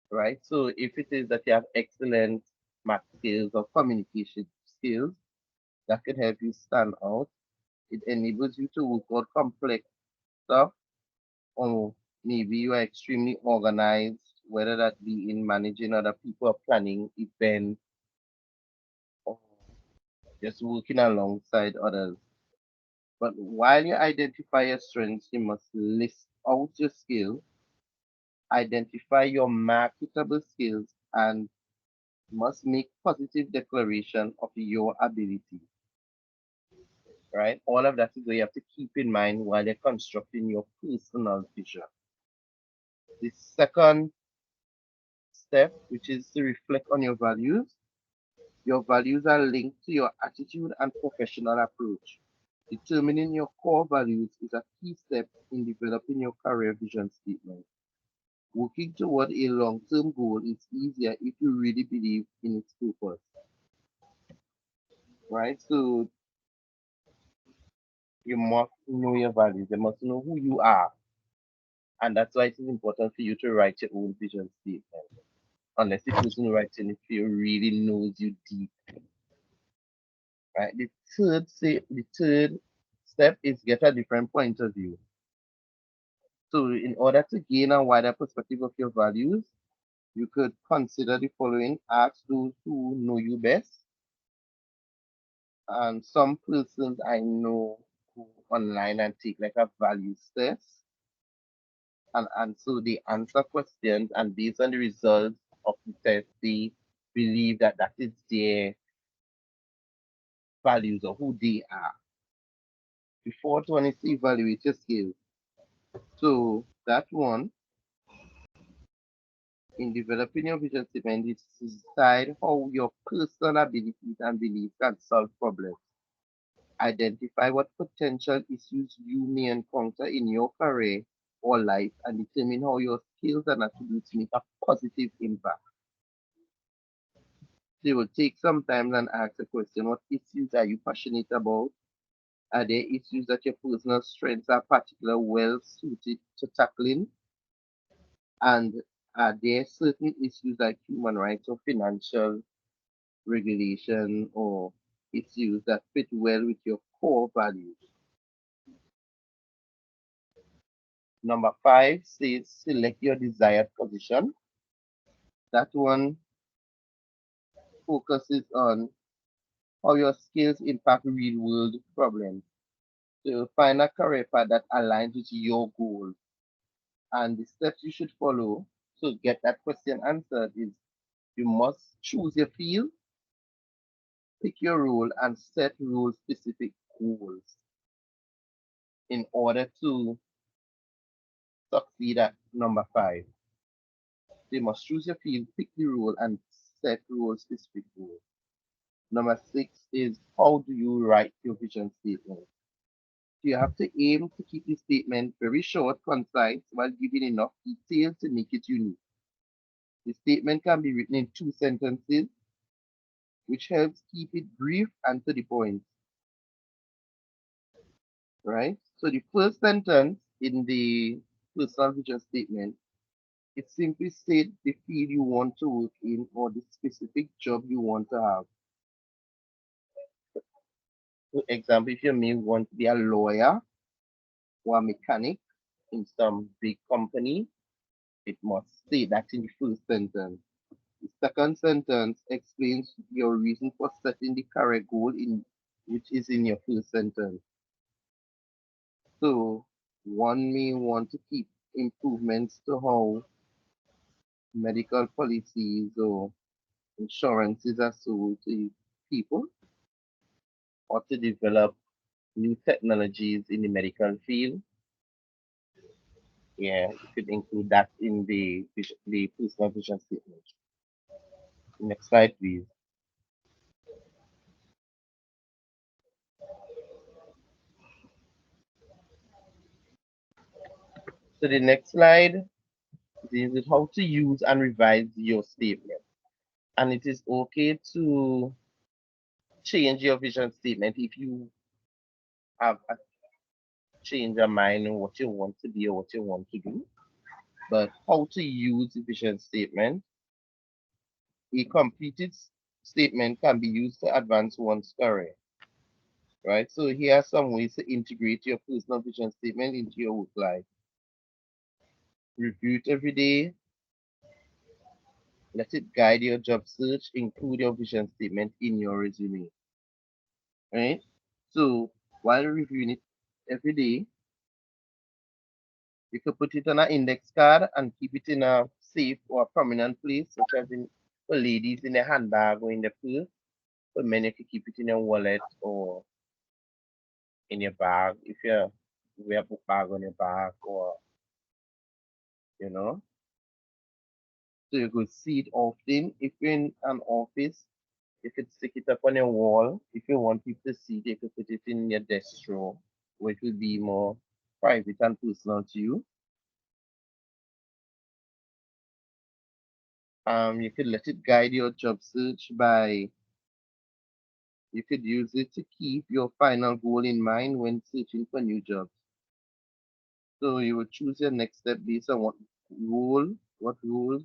K: Right? So if it is that you have excellent math skills or communication skills, that can help you stand out. It enables you to work out complex stuff, or maybe you are extremely organized, whether that be in managing other people or planning events or just working alongside others. But while you identify your strengths, you must list out your skills, identify your marketable skills, and must make positive declaration of your ability. Right? All of that is what you have to keep in mind while you're constructing your personal vision. The second step, which is to reflect on your values. Your values are linked to your attitude and professional approach. Determining your core values is a key step in developing your career vision statement. Working toward a long-term goal is easier if you really believe in its purpose. Right? So you must know your values. You must know who you are. And that's why it is important for you to write your own vision statement. Unless the person writing it for you really knows you deep. Right? The third step is get a different point of view. So in order to gain a wider perspective of your values, you could consider the following. Ask those who know you best. And some persons I know who online and take like a values test. And so they answer questions, and based on the results of the test, they believe that that is their values or who they are. The fourth one is to evaluate your skills. So that one, in developing your vision statement, is to decide how your personal abilities and beliefs can solve problems. Identify what potential issues you may encounter in your career or life and determine how your skills and attributes make a positive impact. So you will take some time and ask the question, what issues are you passionate about? Are there issues that your personal strengths are particularly well suited to tackling? And are there certain issues like human rights or financial regulation or issues that fit well with your core values? Number 5 says select your desired position. That one focuses on how your skills impact real world problems. So find a career path that aligns with your goals. And the steps you should follow to get that question answered is you must choose your field, pick your role, and set role specific goals in order to succeed at number 5. You must choose your field, pick the role, and set role specific goals. Number 6 is how do you write your vision statement? You have to aim to keep the statement very short, concise, while giving enough detail to make it unique. The statement can be written in 2 sentences, which helps keep it brief and to the point. Right? So the first sentence in the personal vision statement, it simply states the field you want to work in or the specific job you want to have. For example, if you may want to be a lawyer or a mechanic in some big company, it must say that in the first sentence. The second sentence explains your reason for setting the correct goal in which is in your first sentence. So one may want to keep improvements to how medical policies or insurances are sold to people, or to develop new technologies in the medical field. Yeah, you could include that in the personal vision statement. Next slide, please. So the next slide deals with how to use and revise your statement. And it is okay to change your vision statement if you have a change your mind on what you want to be or what you want to do. But how to use the vision statement? A completed statement can be used to advance one's career. Right? So here are some ways to integrate your personal vision statement into your work life. Review it every day. Let it guide your job search. Include your vision statement in your resume. Right? So while reviewing it every day, you could put it on an index card and keep it in a safe or a prominent place, such as in for ladies in a handbag or in the purse. For men, you could keep it in your wallet or in your bag if you wear a book bag on your back, or you know. So you could see it often. If you're in an office, you could stick it up on your wall. If you want people to see it, you could put it in your desk drawer, where it will be more private and personal to you. You could let it guide your job search by, you could use it to keep your final goal in mind when searching for new jobs. So you would choose your next step based on what role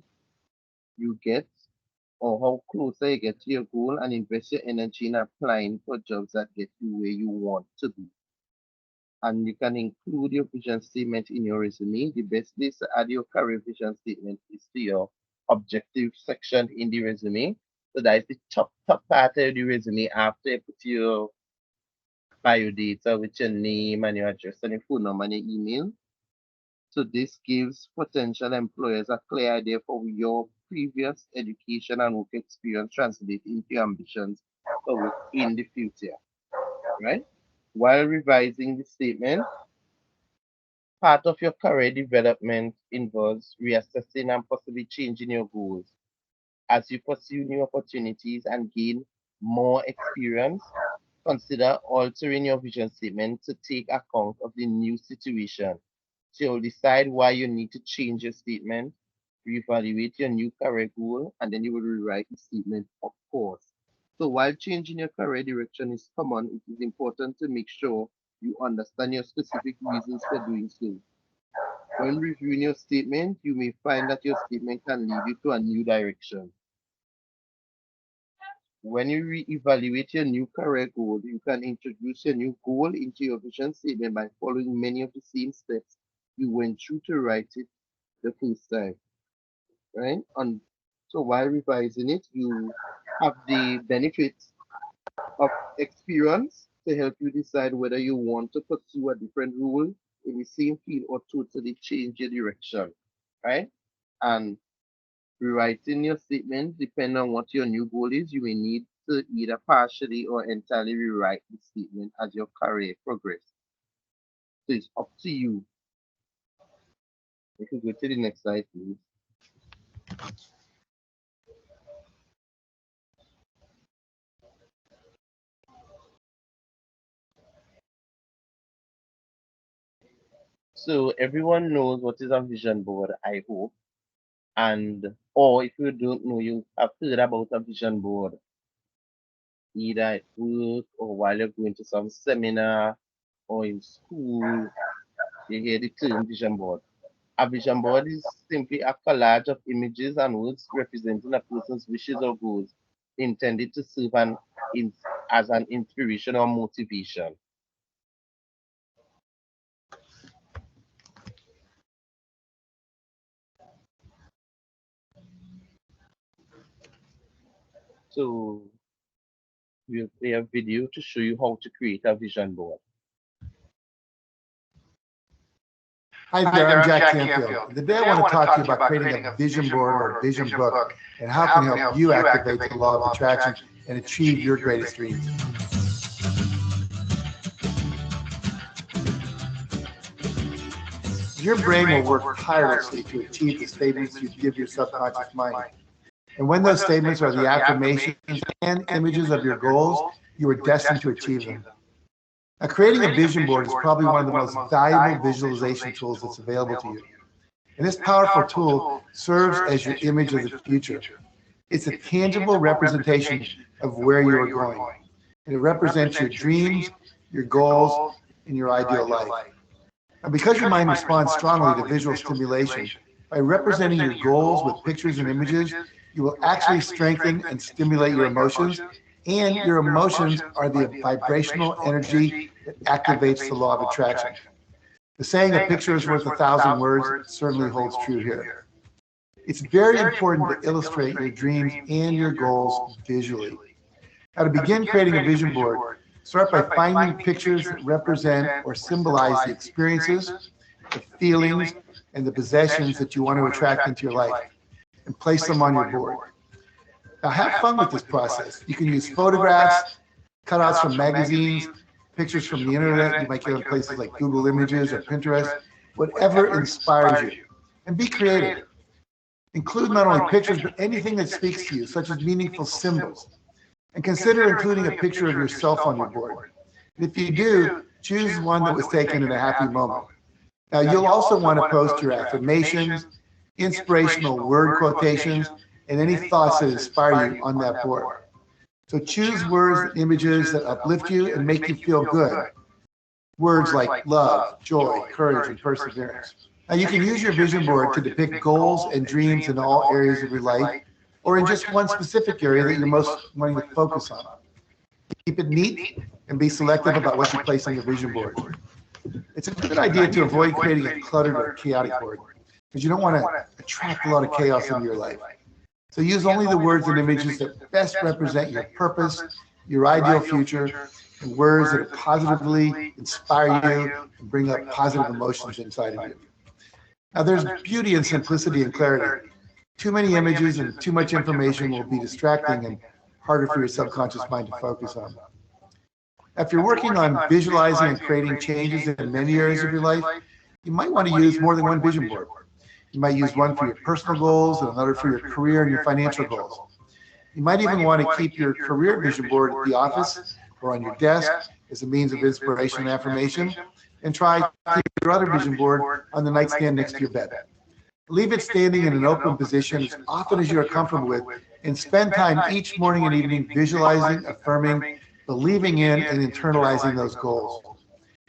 K: you get, or how closer you get to your goal, and invest your energy in applying for jobs that get you where you want to be. And you can include your vision statement in your resume. The best place to add your career vision statement is to your objective section in the resume. So that is the top part of the resume after you put your bio data with your name and your address and your phone number and your email. So this gives potential employers a clear idea for your previous education and work experience translate into your ambitions for work in the future, right? While revising the statement, part of your career development involves reassessing and possibly changing your goals. As you pursue new opportunities and gain more experience, consider altering your vision statement to take account of the new situation. So you'll decide why you need to change your statement, reevaluate your new career goal, and then you will rewrite the statement, of course. So while changing your career direction is common, it is important to make sure you understand your specific reasons for doing so. When reviewing your statement, you may find that your statement can lead you to a new direction. When you reevaluate your new career goal, you can introduce your new goal into your vision statement by following many of the same steps you went through to write it the first time, right? And so while revising it, you have the benefit of experience to help you decide whether you want to pursue a different role in the same field or totally change your direction, right? And rewriting your statement, depending on what your new goal is, you may need to either partially or entirely rewrite the statement as your career progresses. So it's up to you. You can go to the next slide, please. So everyone knows what is a vision board, I hope. And or if you don't know, you have heard about a vision board, either at work or while you're going to some seminar or in school, you hear the term vision board. A vision board is simply a collage of images and words representing a person's wishes or goals, intended to serve as an inspiration or motivation. So we'll play a video to show you how to create a vision board.
L: Hi there, I'm Jack Canfield. Today I want to talk to you about creating a vision board or a vision book and how it can help you activate the law of attraction and achieve your greatest dreams. Your brain will work tirelessly to achieve the statements you give your subconscious mind. And when those statements are the affirmations and images of your goals, you are destined to achieve them. Now, creating a vision board is probably one of the most valuable visualization tools that's available to you. And this powerful tool serves as your image of the future. It's a tangible representation of where you are going. And it represents your dreams, your goals, and your ideal life. Now, because your mind responds strongly to visual stimulation, by representing your goals with pictures and images, you will actually strengthen and stimulate your emotions, and your emotions are the vibrational energy that activates the law of attraction. The saying, a picture is worth 1,000 words, certainly holds true here. It's very important to illustrate your dreams and your goals visually. Now, to begin creating a vision board, start by finding pictures that represent or symbolize the experiences, the feelings, and the possessions that you want to attract into your life, and place them on your board. Now, have fun with this process. You can use photographs, cutouts from magazines, pictures from the internet. You might get on places like Google Images or Pinterest, whatever inspires you. And be creative. Include not only pictures, but anything that speaks to you, such as meaningful symbols. And consider including a picture of yourself on your board. And if you do, choose one that was taken in a happy moment. Now, you'll also want to post your affirmations, inspirational word quotations, and any thoughts that inspire you on that board. So choose words and images that uplift you and make you feel good. Words like love, joy, courage, and perseverance. Now, you can use your vision board to depict goals and dreams in all areas of your life, or in just one specific area that you're most wanting to focus on. Keep it neat and be selective about what you place on your vision board. It's a good idea to avoid creating a cluttered or chaotic board, because you don't want to attract a lot of chaos into your life. So use only the words and images that best represent your purpose, your ideal future, and words that positively inspire you and bring up positive emotions inside of you. Now, there's beauty in simplicity and clarity. Too many images and too much information will be distracting and harder for your subconscious mind to focus on. If you're working on visualizing and creating changes in many areas of your life, you might want to use more than one vision board. You might use one for your personal goals and another for your career and your financial goals. You might even want to keep your career vision board at the office or on your desk as a means of inspiration and affirmation, and try to keep your other vision board on the nightstand next to your bed. Leave it standing in an open position as often as you're comfortable with, and spend time each morning and evening visualizing, affirming, believing in, and internalizing those goals.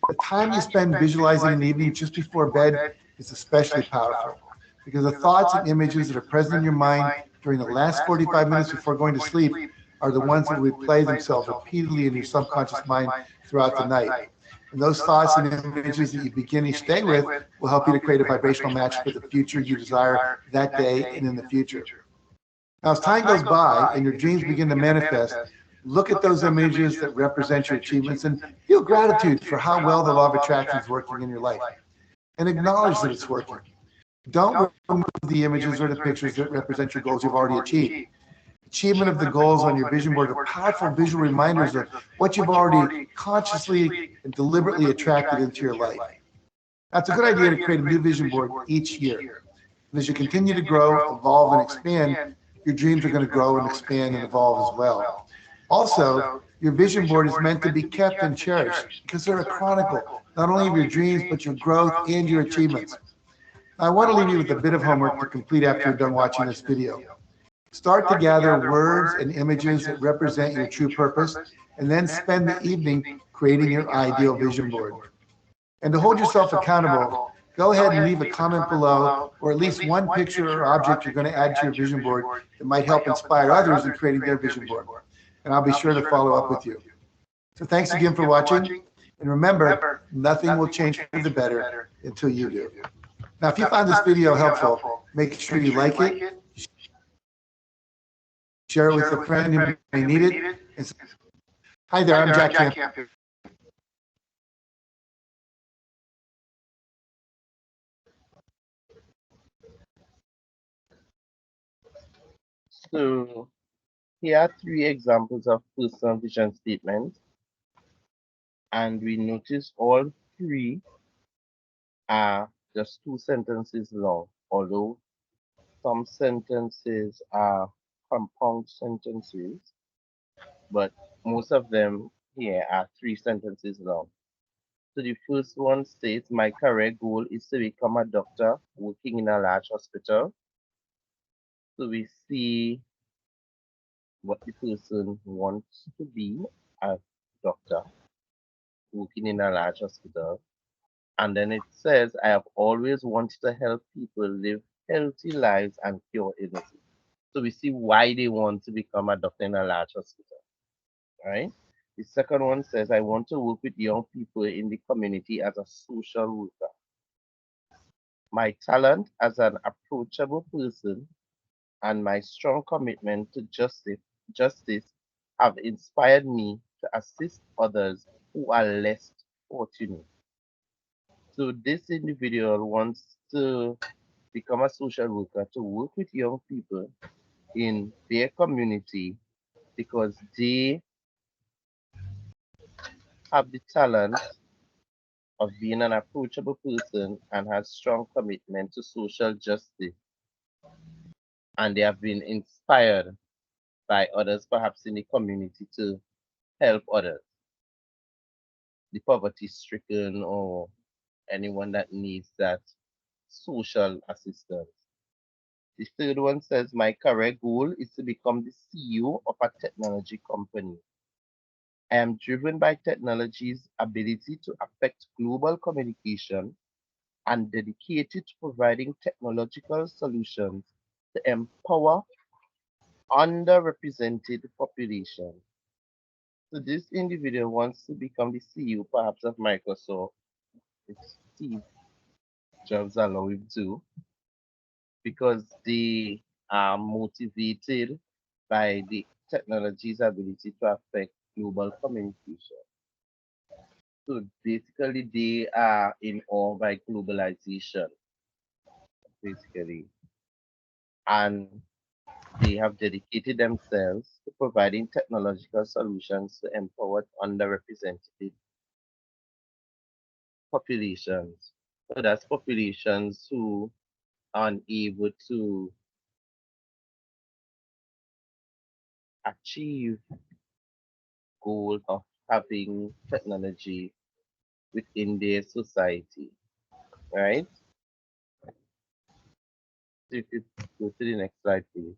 L: The time you spend visualizing in the evening just before bed is especially powerful, because the thoughts and images that are present in your mind during the last 45 minutes before going to sleep are the ones that replay themselves repeatedly in your subconscious mind throughout the night. And those thoughts and images that you begin each day with will help you to create a vibrational match for the future you desire that day and in the future. Now, as time goes by and your dreams begin to manifest, look at those images that represent your achievements and feel gratitude for how well the law of attraction is working in your life. And acknowledge that it's working. Don't remove the images or the pictures that represent your goals you've already achieved. Achievement of the goals on your vision board are powerful visual reminders of what you've already consciously and deliberately attracted into your life. That's a good idea to create a new vision board each year. And as you continue to grow, evolve, and expand, your dreams are going to grow and expand and evolve as well. Also, your vision board is meant to be kept and cherished because they're a chronicle, not only of your dreams, but your growth and your achievements. I want to leave you with a bit of homework to complete after you're done watching this video. Start to gather words and images that represent your true purpose, and then spend the evening creating your ideal vision board. And to hold yourself accountable, go ahead and leave a comment below, or at least one picture or object you're going to add to your vision board that might help inspire others in creating their vision board. And I'll be sure to follow up with you. So thanks again for watching. And remember, nothing will change for the better until you do. Now, if you found this video helpful, make sure you like it, share it with a friend who may need it. Hi there, I'm Jack Camp.
K: So here are 3 examples of personal vision statements, and we notice all 3 are just 2 sentences long, although some sentences are compound sentences, but most of them here are 3 sentences long. So the first one states, my career goal is to become a doctor working in a large hospital. So we see what the person wants to be, a doctor working in a large hospital. And then it says, I have always wanted to help people live healthy lives and cure illnesses. So we see why they want to become a doctor in a large hospital, right? The second one says, I want to work with young people in the community as a social worker. My talent as an approachable person and my strong commitment to justice have inspired me to assist others who are less fortunate. So this individual wants to become a social worker to work with young people in their community because they have the talent of being an approachable person and has strong commitment to social justice. And they have been inspired by others, perhaps in the community, to help others, the poverty stricken or anyone that needs that social assistance. The third one says, my career goal is to become the CEO of a technology company. I am driven by technology's ability to affect global communication and dedicated to providing technological solutions to empower underrepresented populations. So this individual wants to become the CEO perhaps of Microsoft, if Steve Jobs allow him to, because they are motivated by the technology's ability to affect global communication. So basically, they are in awe by globalization, basically. And they have dedicated themselves to providing technological solutions to empower underrepresented populations. So that's populations who are unable to achieve goal of having technology within their society, right? So if you go to the next slide, please.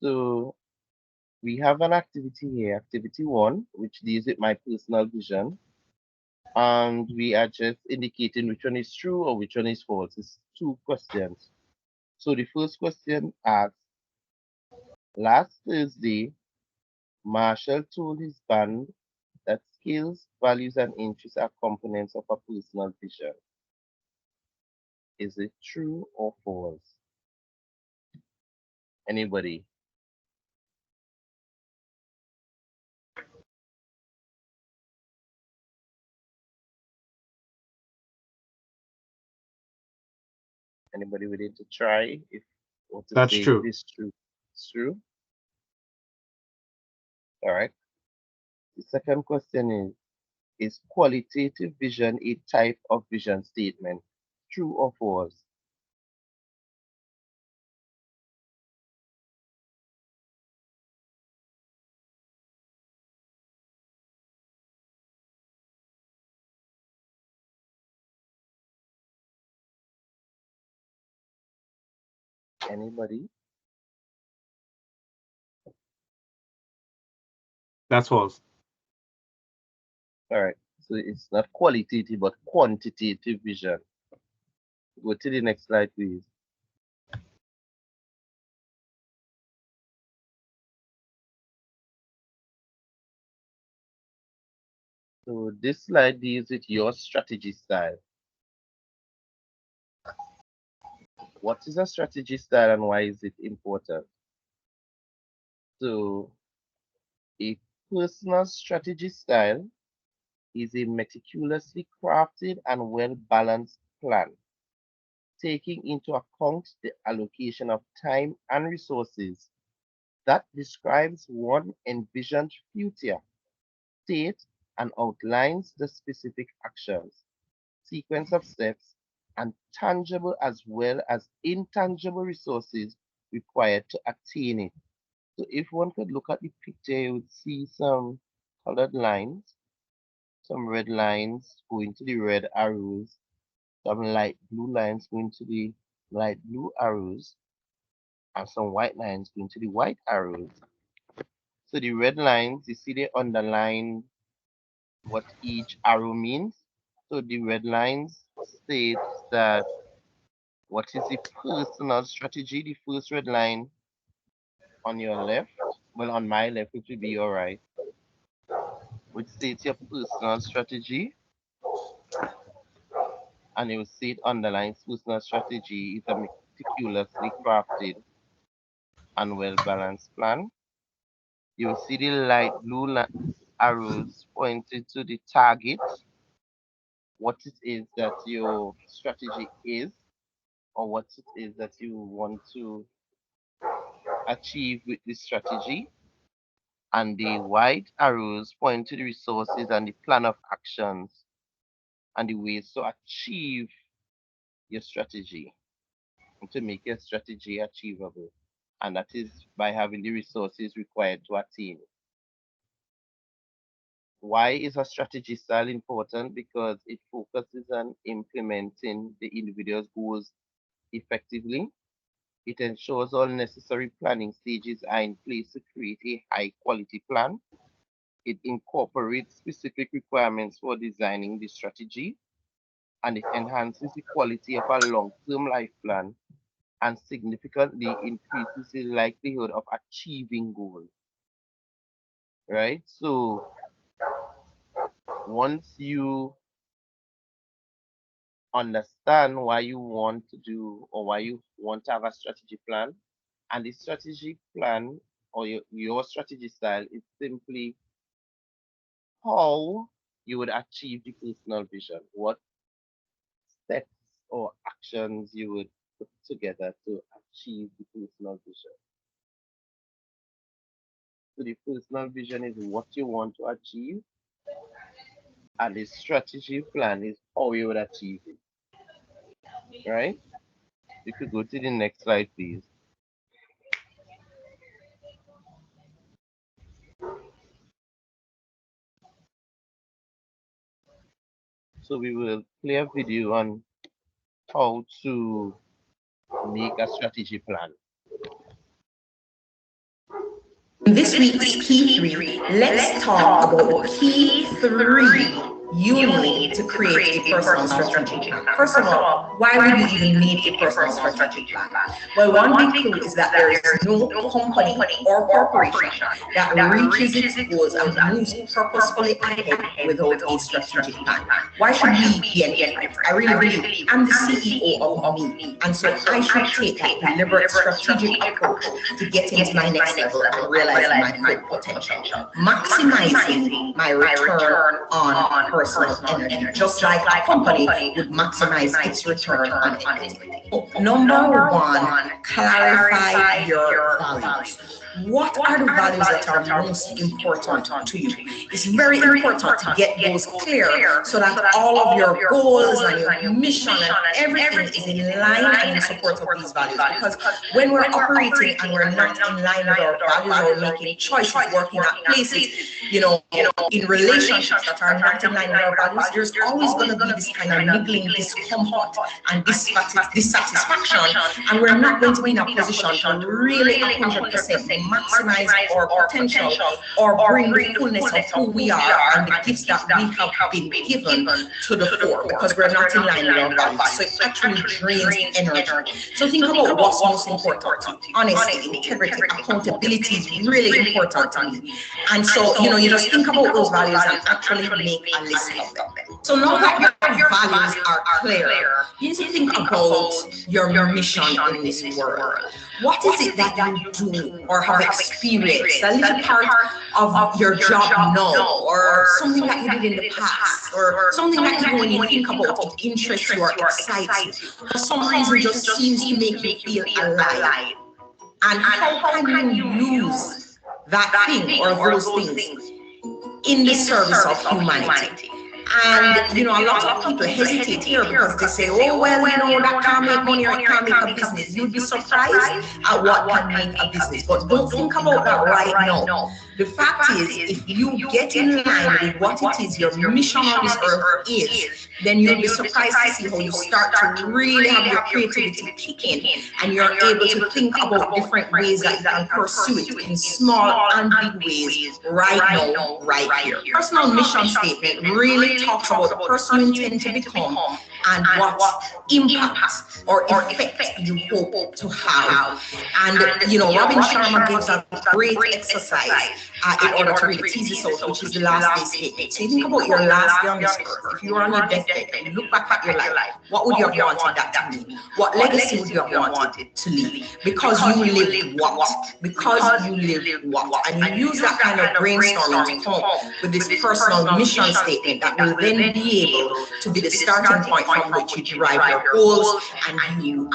K: So we have an activity here, activity 1, which deals with my personal vision. And we are just indicating which one is true or which one is false. It's 2 questions. So the first question asks, last Thursday, Marshall told his band that skills, values, and interests are components of a personal vision. Is it true or false? Anybody? Anybody willing to try if or to
L: That's
K: say
L: true.
K: it is true? It's true. All right. The second question is qualitative vision a type of vision statement? True or false? Anybody?
L: That's false.
K: All right. So it's not qualitative but quantitative vision. Go to the next slide, please. So this slide deals with your strategy style. What is a strategy style and why is it important? So a personal strategy style is a meticulously crafted and well-balanced plan, taking into account the allocation of time and resources that describes one envisioned future state and outlines the specific actions, sequence of steps, and tangible as well as intangible resources required to attain it. So if one could look at the picture, you would see some colored lines, some red lines going to the red arrows, some light blue lines going to the light blue arrows, and some white lines going to the white arrows. So the red lines, you see they underline what each arrow means. So the red lines states that what is the personal strategy? The first red line on your left, well on my left, which would be your right, which states your personal strategy. And you will see it underlines personal strategy is a meticulously crafted and well-balanced plan. You will see the light blue arrows pointed to the target, what it is that your strategy is, or what it is that you want to achieve with this strategy. And the white arrows point to the resources and the plan of actions and the ways to achieve your strategy and to make your strategy achievable. And that is by having the resources required to attain it. Why is a strategy style important? Because it focuses on implementing the individual's goals effectively. It ensures all necessary planning stages are in place to create a high quality plan. It incorporates specific requirements for designing the strategy, and it enhances the quality of a long-term life plan and significantly increases the likelihood of achieving goals. Right? So once you understand why you want to do or why you want to have a strategy plan, and the strategy plan or your strategy style is simply how you would achieve the personal vision, what steps or actions you would put together to achieve the personal vision. So the personal vision is what you want to achieve, and the strategy plan is how you would achieve it. Right? You could go to the next slide, please. So we will play a video on how to make a strategy plan.
M: In this week's Key 3, let's talk about the key 3 you need to create a personal strategic plan. First of all, why would you even need a personal strategic plan? Well, one big clue is that there is no company or corporation that reaches its goals and moves purposefully ahead without a strategic plan. Why should we be any different? I really believe I'm the CEO of me, and so I should take that deliberate strategic approach to getting to my next level and realizing my full potential, maximizing my return on personal energy, just like a company would maximize its return on equity. Number one, clarify your values. What are the values that are most important to you? It's very important to get those clear so that all of your goals and your mission and everything is in line and in support of these values. Because when we're operating and we're not in line with our values or making choices, working at places, in relationships that are not in line with our values, there's always going to be this kind of niggling discomfort and dissatisfaction, and we're not going to be in a position to really 100% maximize our potential or bring the fullness of who we are and the gifts that we have been given to the fore, because we're not in line with our values. So it actually drains energy. So think about what's most important. Honesty, integrity, accountability is really important to me. And so, you just think about those values and actually make a list of them. So now that your values are clear, you need to think about your mission in this world. What is it that you do or have experienced, a little part of your job now, or something that you did in the past, or something that even when you think about it interests you or excites you, for some reason just seems to make you feel alive? And how can you use that thing or those things in the service of humanity? And a lot of people hesitate here because they say, oh, well, that can't make money or it can't make a business. You'd be surprised at what can make a business. But don't think about that right now. The fact is, if you get in line with what it is your mission on this earth is, then you'll be surprised to see how you start to really have your creativity kick in, and you're able to think about different ways that you can pursue it in small and big ways right now, right here. Personal mission statement really talks about the person you intend to become and what impact or effect you hope to have. And Robin Sharma gives a great exercise in order to really tease this out, which is the last day statement. So you think about your last day on this earth. If you were on your deathbed and you look back at your life, what would you have wanted that to mean? What legacy would you have wanted to leave? Because you lived what? Because you lived what? And you use that kind of brainstorming to come up with this personal mission statement that will then be able to be the starting point from which you derive your goals and you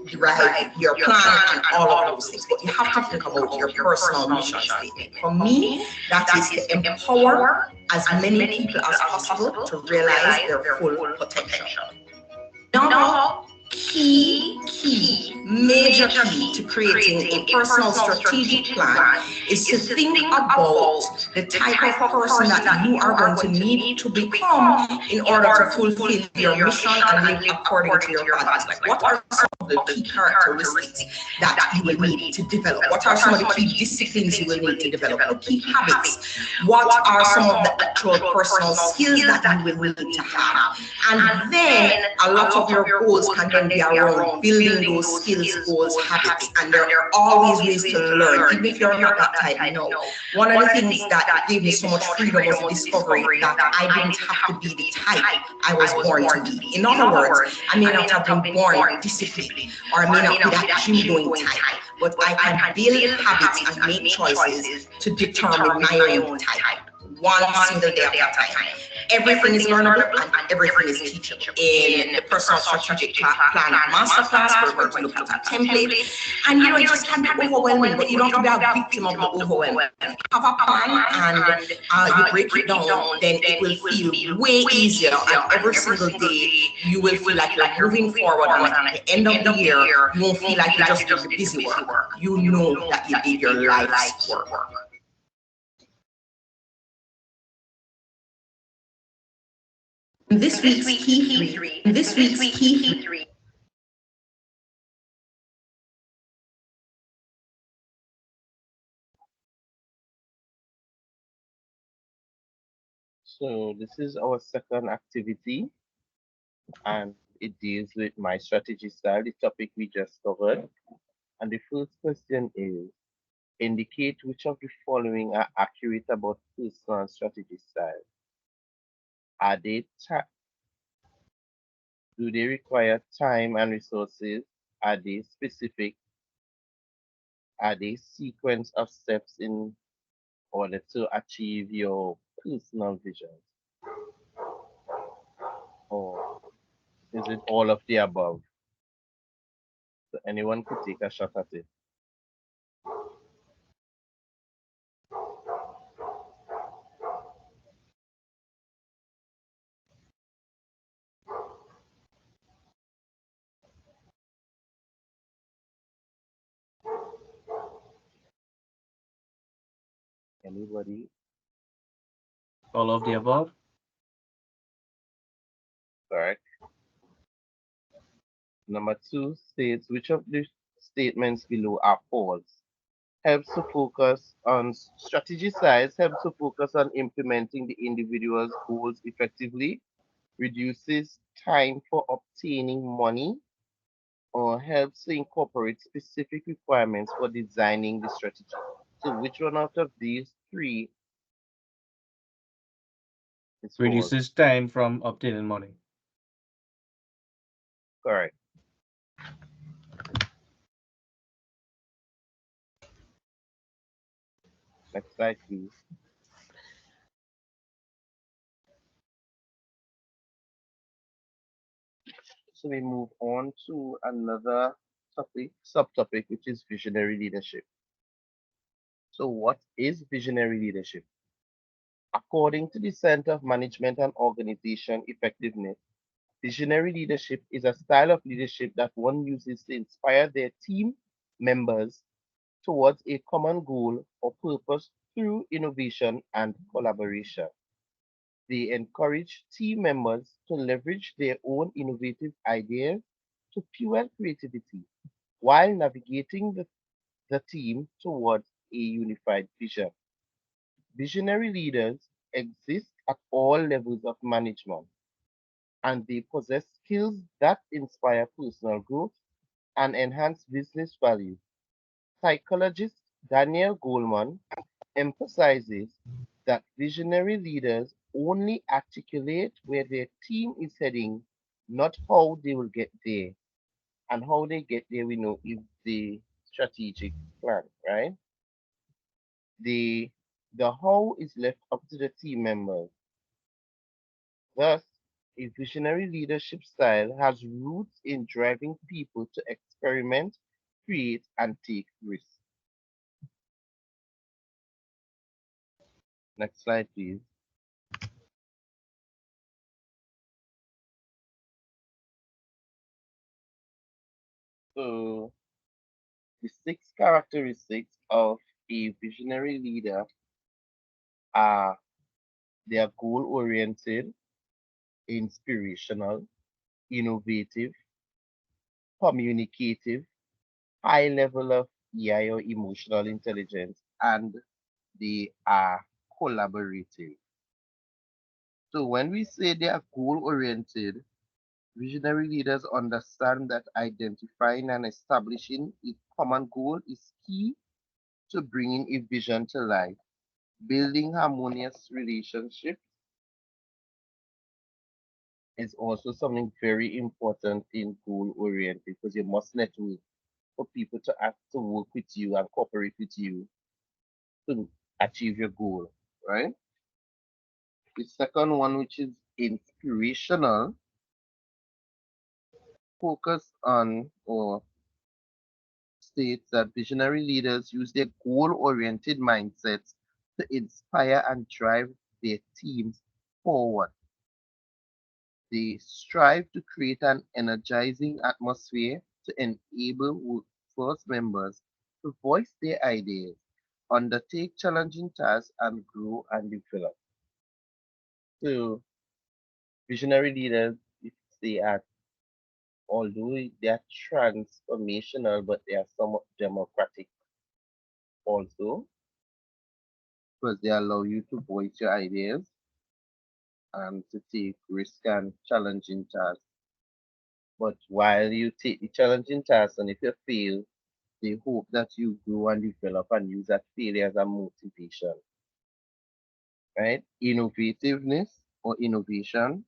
M: derive your plan and all of those things. But you have to think about your personal mission statement. For me, that is to empower as many people as possible to realize their full potential. Now, major key to creating a personal strategic plan is to think about the type of person that you are going to need to become in order to fulfill your mission and live according to your values. Like, what are some of the key characteristics that you will need to develop? What are some of the key disciplines you will need to develop? The key habits? What are some of the actual personal skills that you will need to have? And then a lot of your goals can then be around building those skills, goals, habits, and there are always ways to learn, even if you're not that type. No. One of the things that gave me so much freedom was the discovery that I didn't have to be the type I was born to be. In other words, I may not have been born disciplined, or I may not be that gym-going type, but I can build habits and make choices to determine my own type, one single day at a time. Everything is learnable and everything is teachable. In the personal strategic plan masterclass, we're going to look at a template, and it just can be overwhelming, but you don't have to be a victim of the overwhelm. Have a plan and you break it down, then it will feel way easier, and every single day you will feel like you're moving forward, and at the end of the year you won't feel like you just did the busy work. You know that you did your life's work. This week's key three.
K: So this is our second activity, and it deals with my strategy style, the topic we just covered. And the first question is, indicate which of the following are accurate about personal strategy style. Are they do they require time and resources? Are they specific? Are they sequence of steps in order to achieve your personal vision? Or is it all of the above? So anyone could take a shot at it. Anybody?
N: All of the above.
K: Correct. Number 2 states which of the statements below are false. Helps to focus on strategy size, helps to focus on implementing the individual's goals effectively, reduces time for obtaining money, or helps to incorporate specific requirements for designing the strategy. So which one out of these three is false?
N: Reduces time from obtaining money.
K: Correct. Next slide, please. So we move on to another topic, subtopic, which is visionary leadership. So what is visionary leadership? According to the Center of Management and Organization Effectiveness, visionary leadership is a style of leadership that one uses to inspire their team members towards a common goal or purpose through innovation and collaboration. They encourage team members to leverage their own innovative ideas to fuel creativity while navigating the team towards a unified vision. Visionary leaders exist at all levels of management, and they possess skills that inspire personal growth and enhance business value. Psychologist Daniel Goleman emphasizes that visionary leaders only articulate where their team is heading, not how they will get there. And how they get there, we know, is the strategic plan, right? The the how is left up to the team members. Thus, a visionary leadership style has roots in driving people to experiment, create, and take risks. Next slide, please. So, the 6 characteristics of a visionary leader are: they are goal-oriented, inspirational, innovative, communicative, high level of EI or emotional intelligence, and they are collaborative. So when we say they are goal-oriented, visionary leaders understand that identifying and establishing a common goal is key to bringing a vision to life. Building harmonious relationships is also something very important in goal-oriented, because you must network for people to ask to work with you and cooperate with you to achieve your goal, right? The second one, which is inspirational, focus on or states that visionary leaders use their goal-oriented mindsets to inspire and drive their teams forward. They strive to create an energizing atmosphere to enable workforce members to voice their ideas, undertake challenging tasks, and grow and develop. So, visionary leaders, if they are, although they are transformational, but they are somewhat democratic also, because they allow you to voice your ideas. and to take risk and challenging tasks. But while you take the challenging tasks and if you fail, they hope that you grow and develop and use that failure as a motivation. Right? Innovativeness or innovation.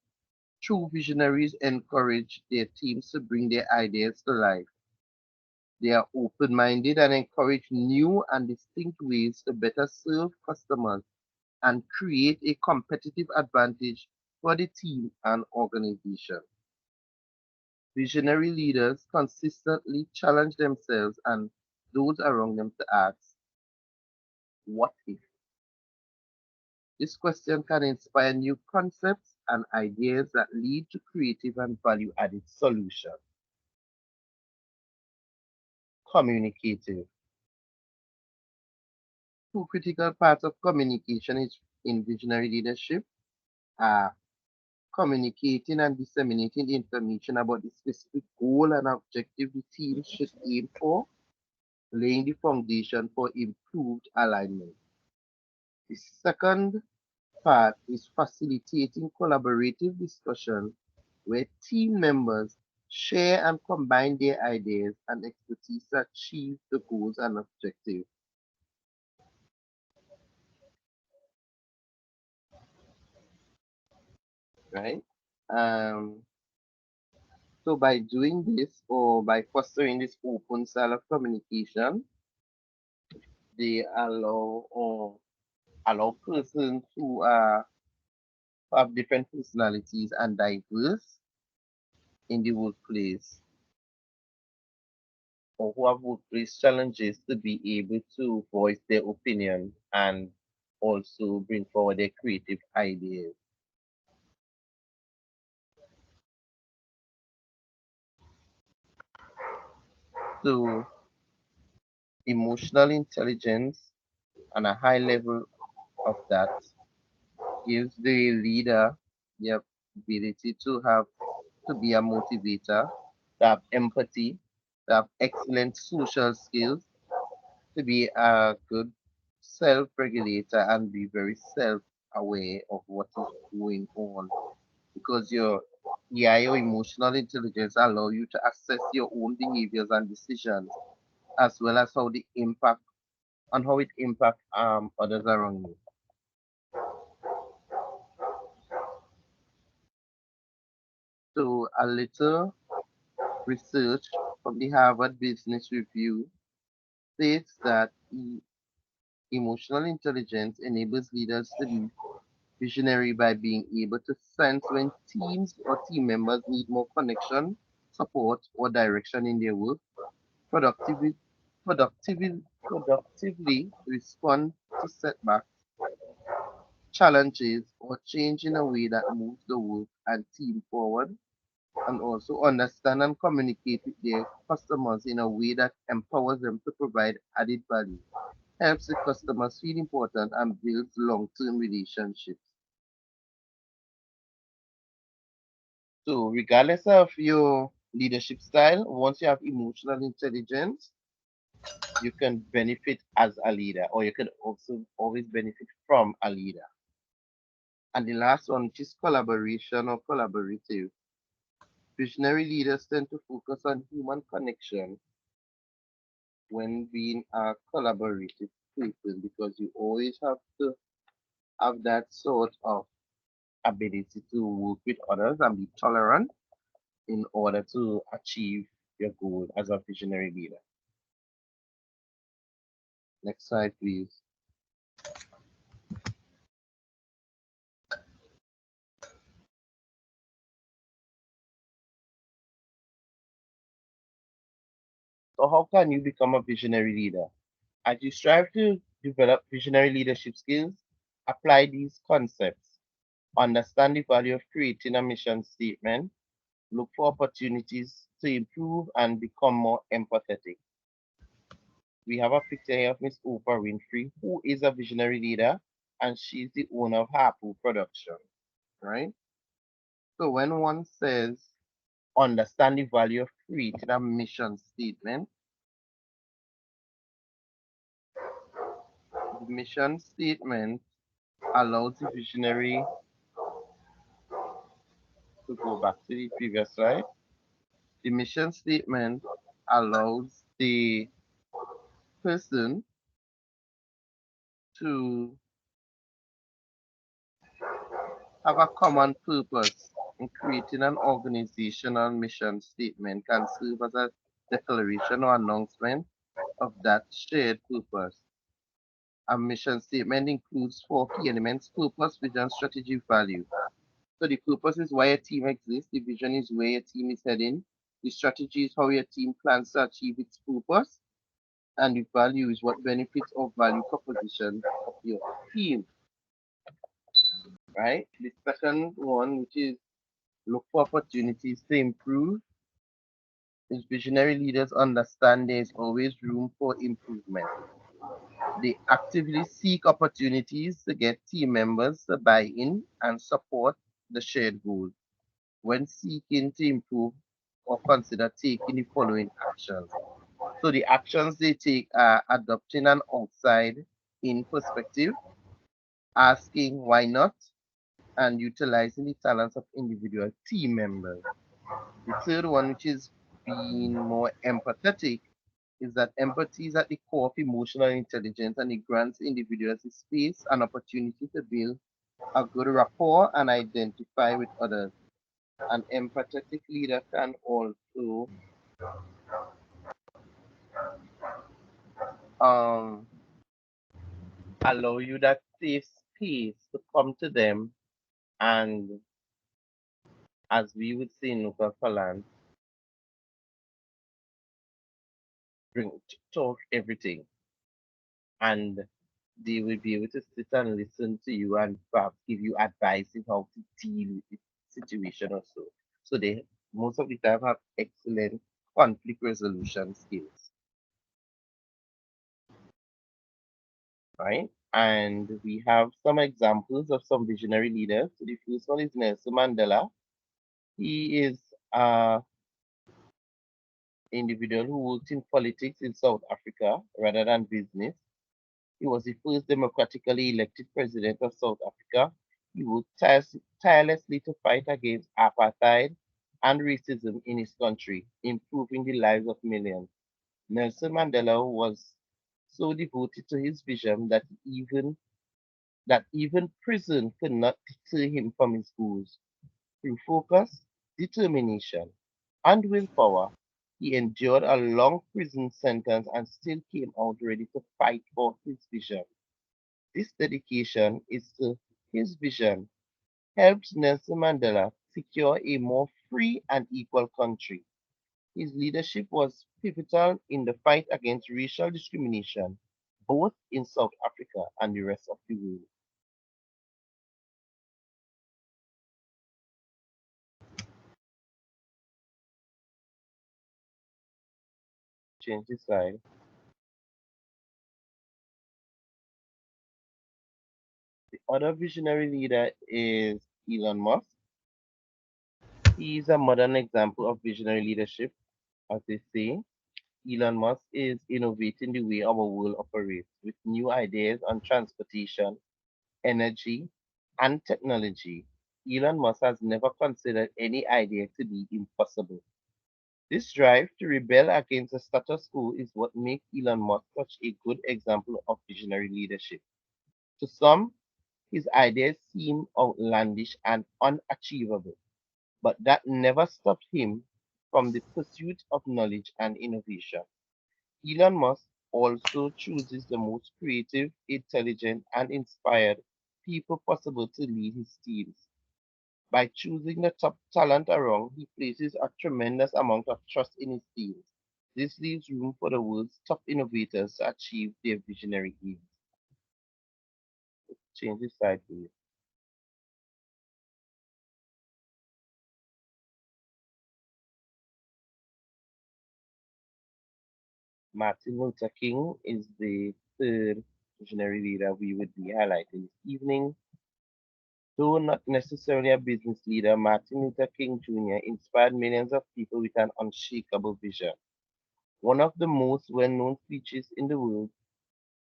K: True visionaries encourage their teams to bring their ideas to life. They are open-minded and encourage new and distinct ways to better serve customers and create a competitive advantage for the team and organization. Visionary leaders consistently challenge themselves and those around them to ask, what if? This question can inspire new concepts and ideas that lead to creative and value-added solutions. Communicative. Two critical parts of communication is in visionary leadership are communicating and disseminating information about the specific goal and objective the team should aim for, laying the foundation for improved alignment. The second part is facilitating collaborative discussion where team members share and combine their ideas and expertise to achieve the goals and objectives. Right? So by doing this or by fostering this open style of communication, they allow persons who have different personalities and diverse in the workplace or who have workplace challenges to be able to voice their opinion and also bring forward their creative ideas. So emotional intelligence and a high level of that gives the leader the ability to be a motivator, to have empathy, to have excellent social skills, to be a good self-regulator and be very self-aware of what is going on. Because your EI or emotional intelligence allow you to assess your own behaviors and decisions as well as how the impact and how it impacts others around you. So a little research from the Harvard Business Review states that emotional intelligence enables leaders to be visionary by being able to sense when teams or team members need more connection, support, or direction in their work, productively, productively respond to setbacks, challenges, or change in a way that moves the work and team forward, and also understand and communicate with their customers in a way that empowers them to provide added value, helps the customers feel important, and builds long-term relationships. So regardless of your leadership style, once you have emotional intelligence, you can benefit as a leader, or you can also always benefit from a leader. And the last one, which is collaboration or collaborative. Visionary leaders tend to focus on human connection when being a collaborative person because you always have to have that sort of ability to work with others and be tolerant in order to achieve your goal as a visionary leader. Next slide, please. So how can you become a visionary leader? As you strive to develop visionary leadership skills, apply these concepts. Understand the value of creating a mission statement. Look for opportunities to improve and become more empathetic. We have a picture here of Miss Oprah Winfrey, who is a visionary leader, and she's the owner of Harpo Production, right? So when one says understand the value of creating a mission statement, the mission statement allows the visionary to go back to the previous slide. The mission statement allows the person to have a common purpose, and creating an organizational mission statement can serve as a declaration or announcement of that shared purpose. A mission statement includes 4 key elements: purpose, vision, strategy, value. So the purpose is why a team exists, the vision is where a team is heading, the strategy is how your team plans to achieve its purpose, and the value is what benefits or value proposition of your team. Right? The second one, which is look for opportunities to improve, is visionary leaders understand there is always room for improvement. They actively seek opportunities to get team members to buy in and support the shared goals. When seeking to improve or consider taking the following actions. So the actions they take are adopting an outside in perspective, asking why not, and utilizing the talents of individual team members. The third one, which is being more empathetic, is that empathy is at the core of emotional intelligence, and it grants individuals the space and opportunity to build a good rapport and identify with others. An empathetic leader can also allow you that safe space to come to them and, as we would say in local parlance, bring talk everything, and they will be able to sit and listen to you and perhaps give you advice in how to deal with the situation or so. So they most of the time have excellent conflict resolution skills, right? And we have some examples of some visionary leaders. So the first one is Nelson Mandela. He is a individual who worked in politics in South Africa rather than business. He was the first democratically elected president of South Africa. He worked tirelessly to fight against apartheid and racism in his country, improving the lives of millions. Nelson Mandela was so devoted to his vision that even prison could not deter him from his goals. Through focus, determination, and willpower, he endured a long prison sentence and still came out ready to fight for his vision. This dedication is to his vision helped Nelson Mandela secure a more free and equal country. His leadership was pivotal in the fight against racial discrimination, both in South Africa and the rest of the world. Change the slide. The other visionary leader is Elon Musk. He is a modern example of visionary leadership, as they say. Elon Musk is innovating the way our world operates with new ideas on transportation, energy, and technology. Elon Musk has never considered any idea to be impossible. This drive to rebel against the status quo is what makes Elon Musk such a good example of visionary leadership. To some, his ideas seem outlandish and unachievable, but that never stopped him from the pursuit of knowledge and innovation. Elon Musk also chooses the most creative, intelligent, and inspired people possible to lead his teams. By choosing the top talent around, he places a tremendous amount of trust in his teams. This leaves room for the world's top innovators to achieve their visionary aims. Change the slide, please. Martin Luther King is the third visionary leader we would be highlighting this evening. Though not necessarily a business leader, Martin Luther King Jr. inspired millions of people with an unshakable vision. One of the most well-known speeches in the world,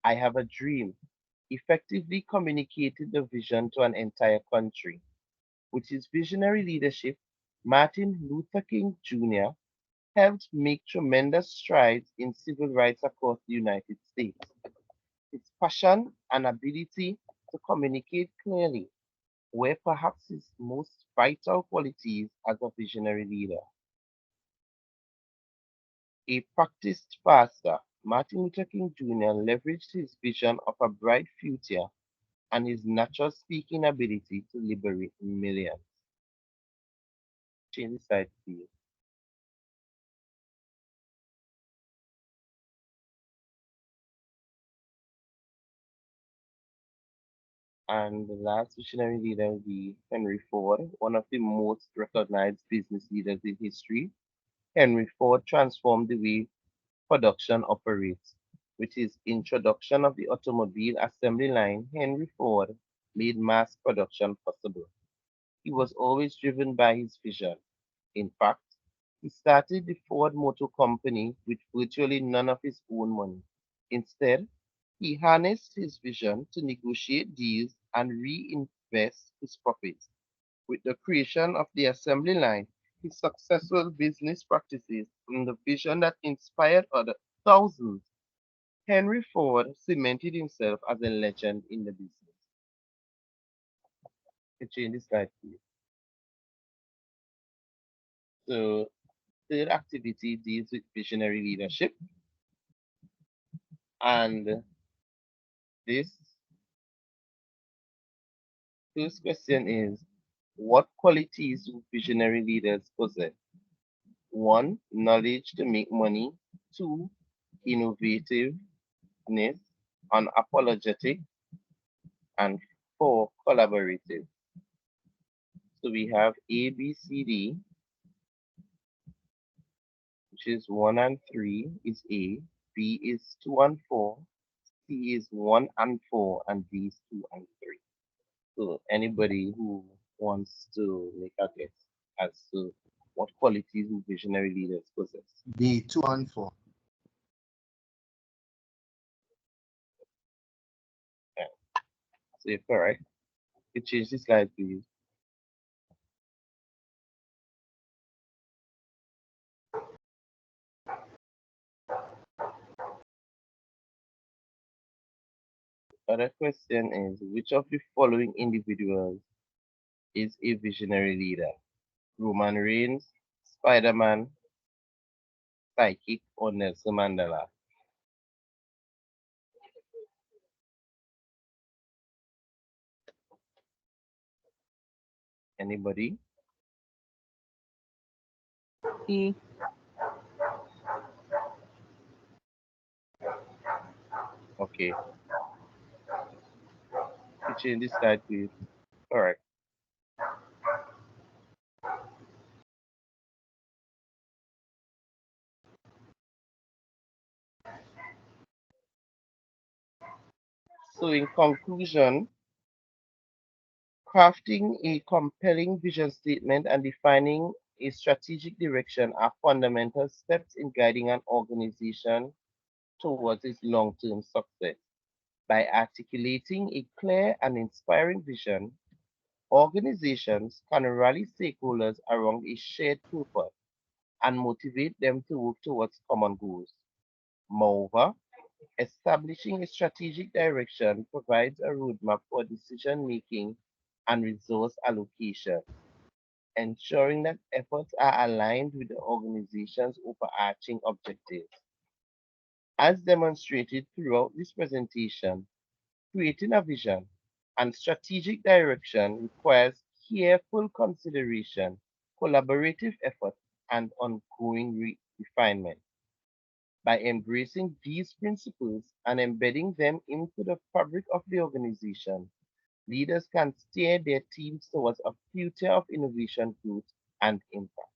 K: "I have a dream," effectively communicated the vision to an entire country. With his visionary leadership, Martin Luther King Jr. helped make tremendous strides in civil rights across the United States. His passion and ability to communicate clearly were perhaps his most vital qualities as a visionary leader. A practiced pastor, Martin Luther King Jr. leveraged his vision of a bright future and his natural speaking ability to liberate millions. Change the slide, please. And the last visionary leader will be Henry Ford, one of the most recognized business leaders in history. Henry Ford transformed the way production operates. With his introduction of the automobile assembly line, Henry Ford made mass production possible. He was always driven by his vision. In fact, he started the Ford Motor Company with virtually none of his own money. Instead, he harnessed his vision to negotiate deals and reinvest his profits. With the creation of the assembly line, his successful business practices, and the vision that inspired other thousands, Henry Ford cemented himself as a legend in the business. Change the slide, please. So, third activity deals with visionary leadership. And this first question is, what qualities do visionary leaders possess? 1, knowledge to make money. 2, innovativeness, unapologetic. And 4, collaborative. So we have A, B, C, D, which is 1 and 3 is A, B is 2 and 4, C is 1 and 4, and D is 2 and 3. So anybody who wants to make a guess as to what qualities do visionary leaders possess?
L: B, 2 and 4.
K: Yeah. So you're correct. You change the slide, please. Other question is, which of the following individuals is a visionary leader? Roman Reigns, Spider-Man, Psychic, or Nelson Mandela? Anybody?
F: E.
K: Okay. You change the slide, please. All right. So in conclusion, crafting a compelling vision statement and defining a strategic direction are fundamental steps in guiding an organization towards its long-term success. By articulating a clear and inspiring vision, organizations can rally stakeholders around a shared purpose and motivate them to work towards common goals. Moreover, establishing a strategic direction provides a roadmap for decision making and resource allocation, ensuring that efforts are aligned with the organization's overarching objectives. As demonstrated throughout this presentation, creating a vision and strategic direction requires careful consideration, collaborative effort, and ongoing refinement. By embracing these principles and embedding them into the fabric of the organization, leaders can steer their teams towards a future of innovation, growth, and impact.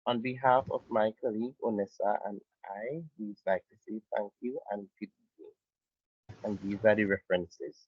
K: On behalf of my colleague Onessa and I, we would like to say thank you and good evening. And these are the references.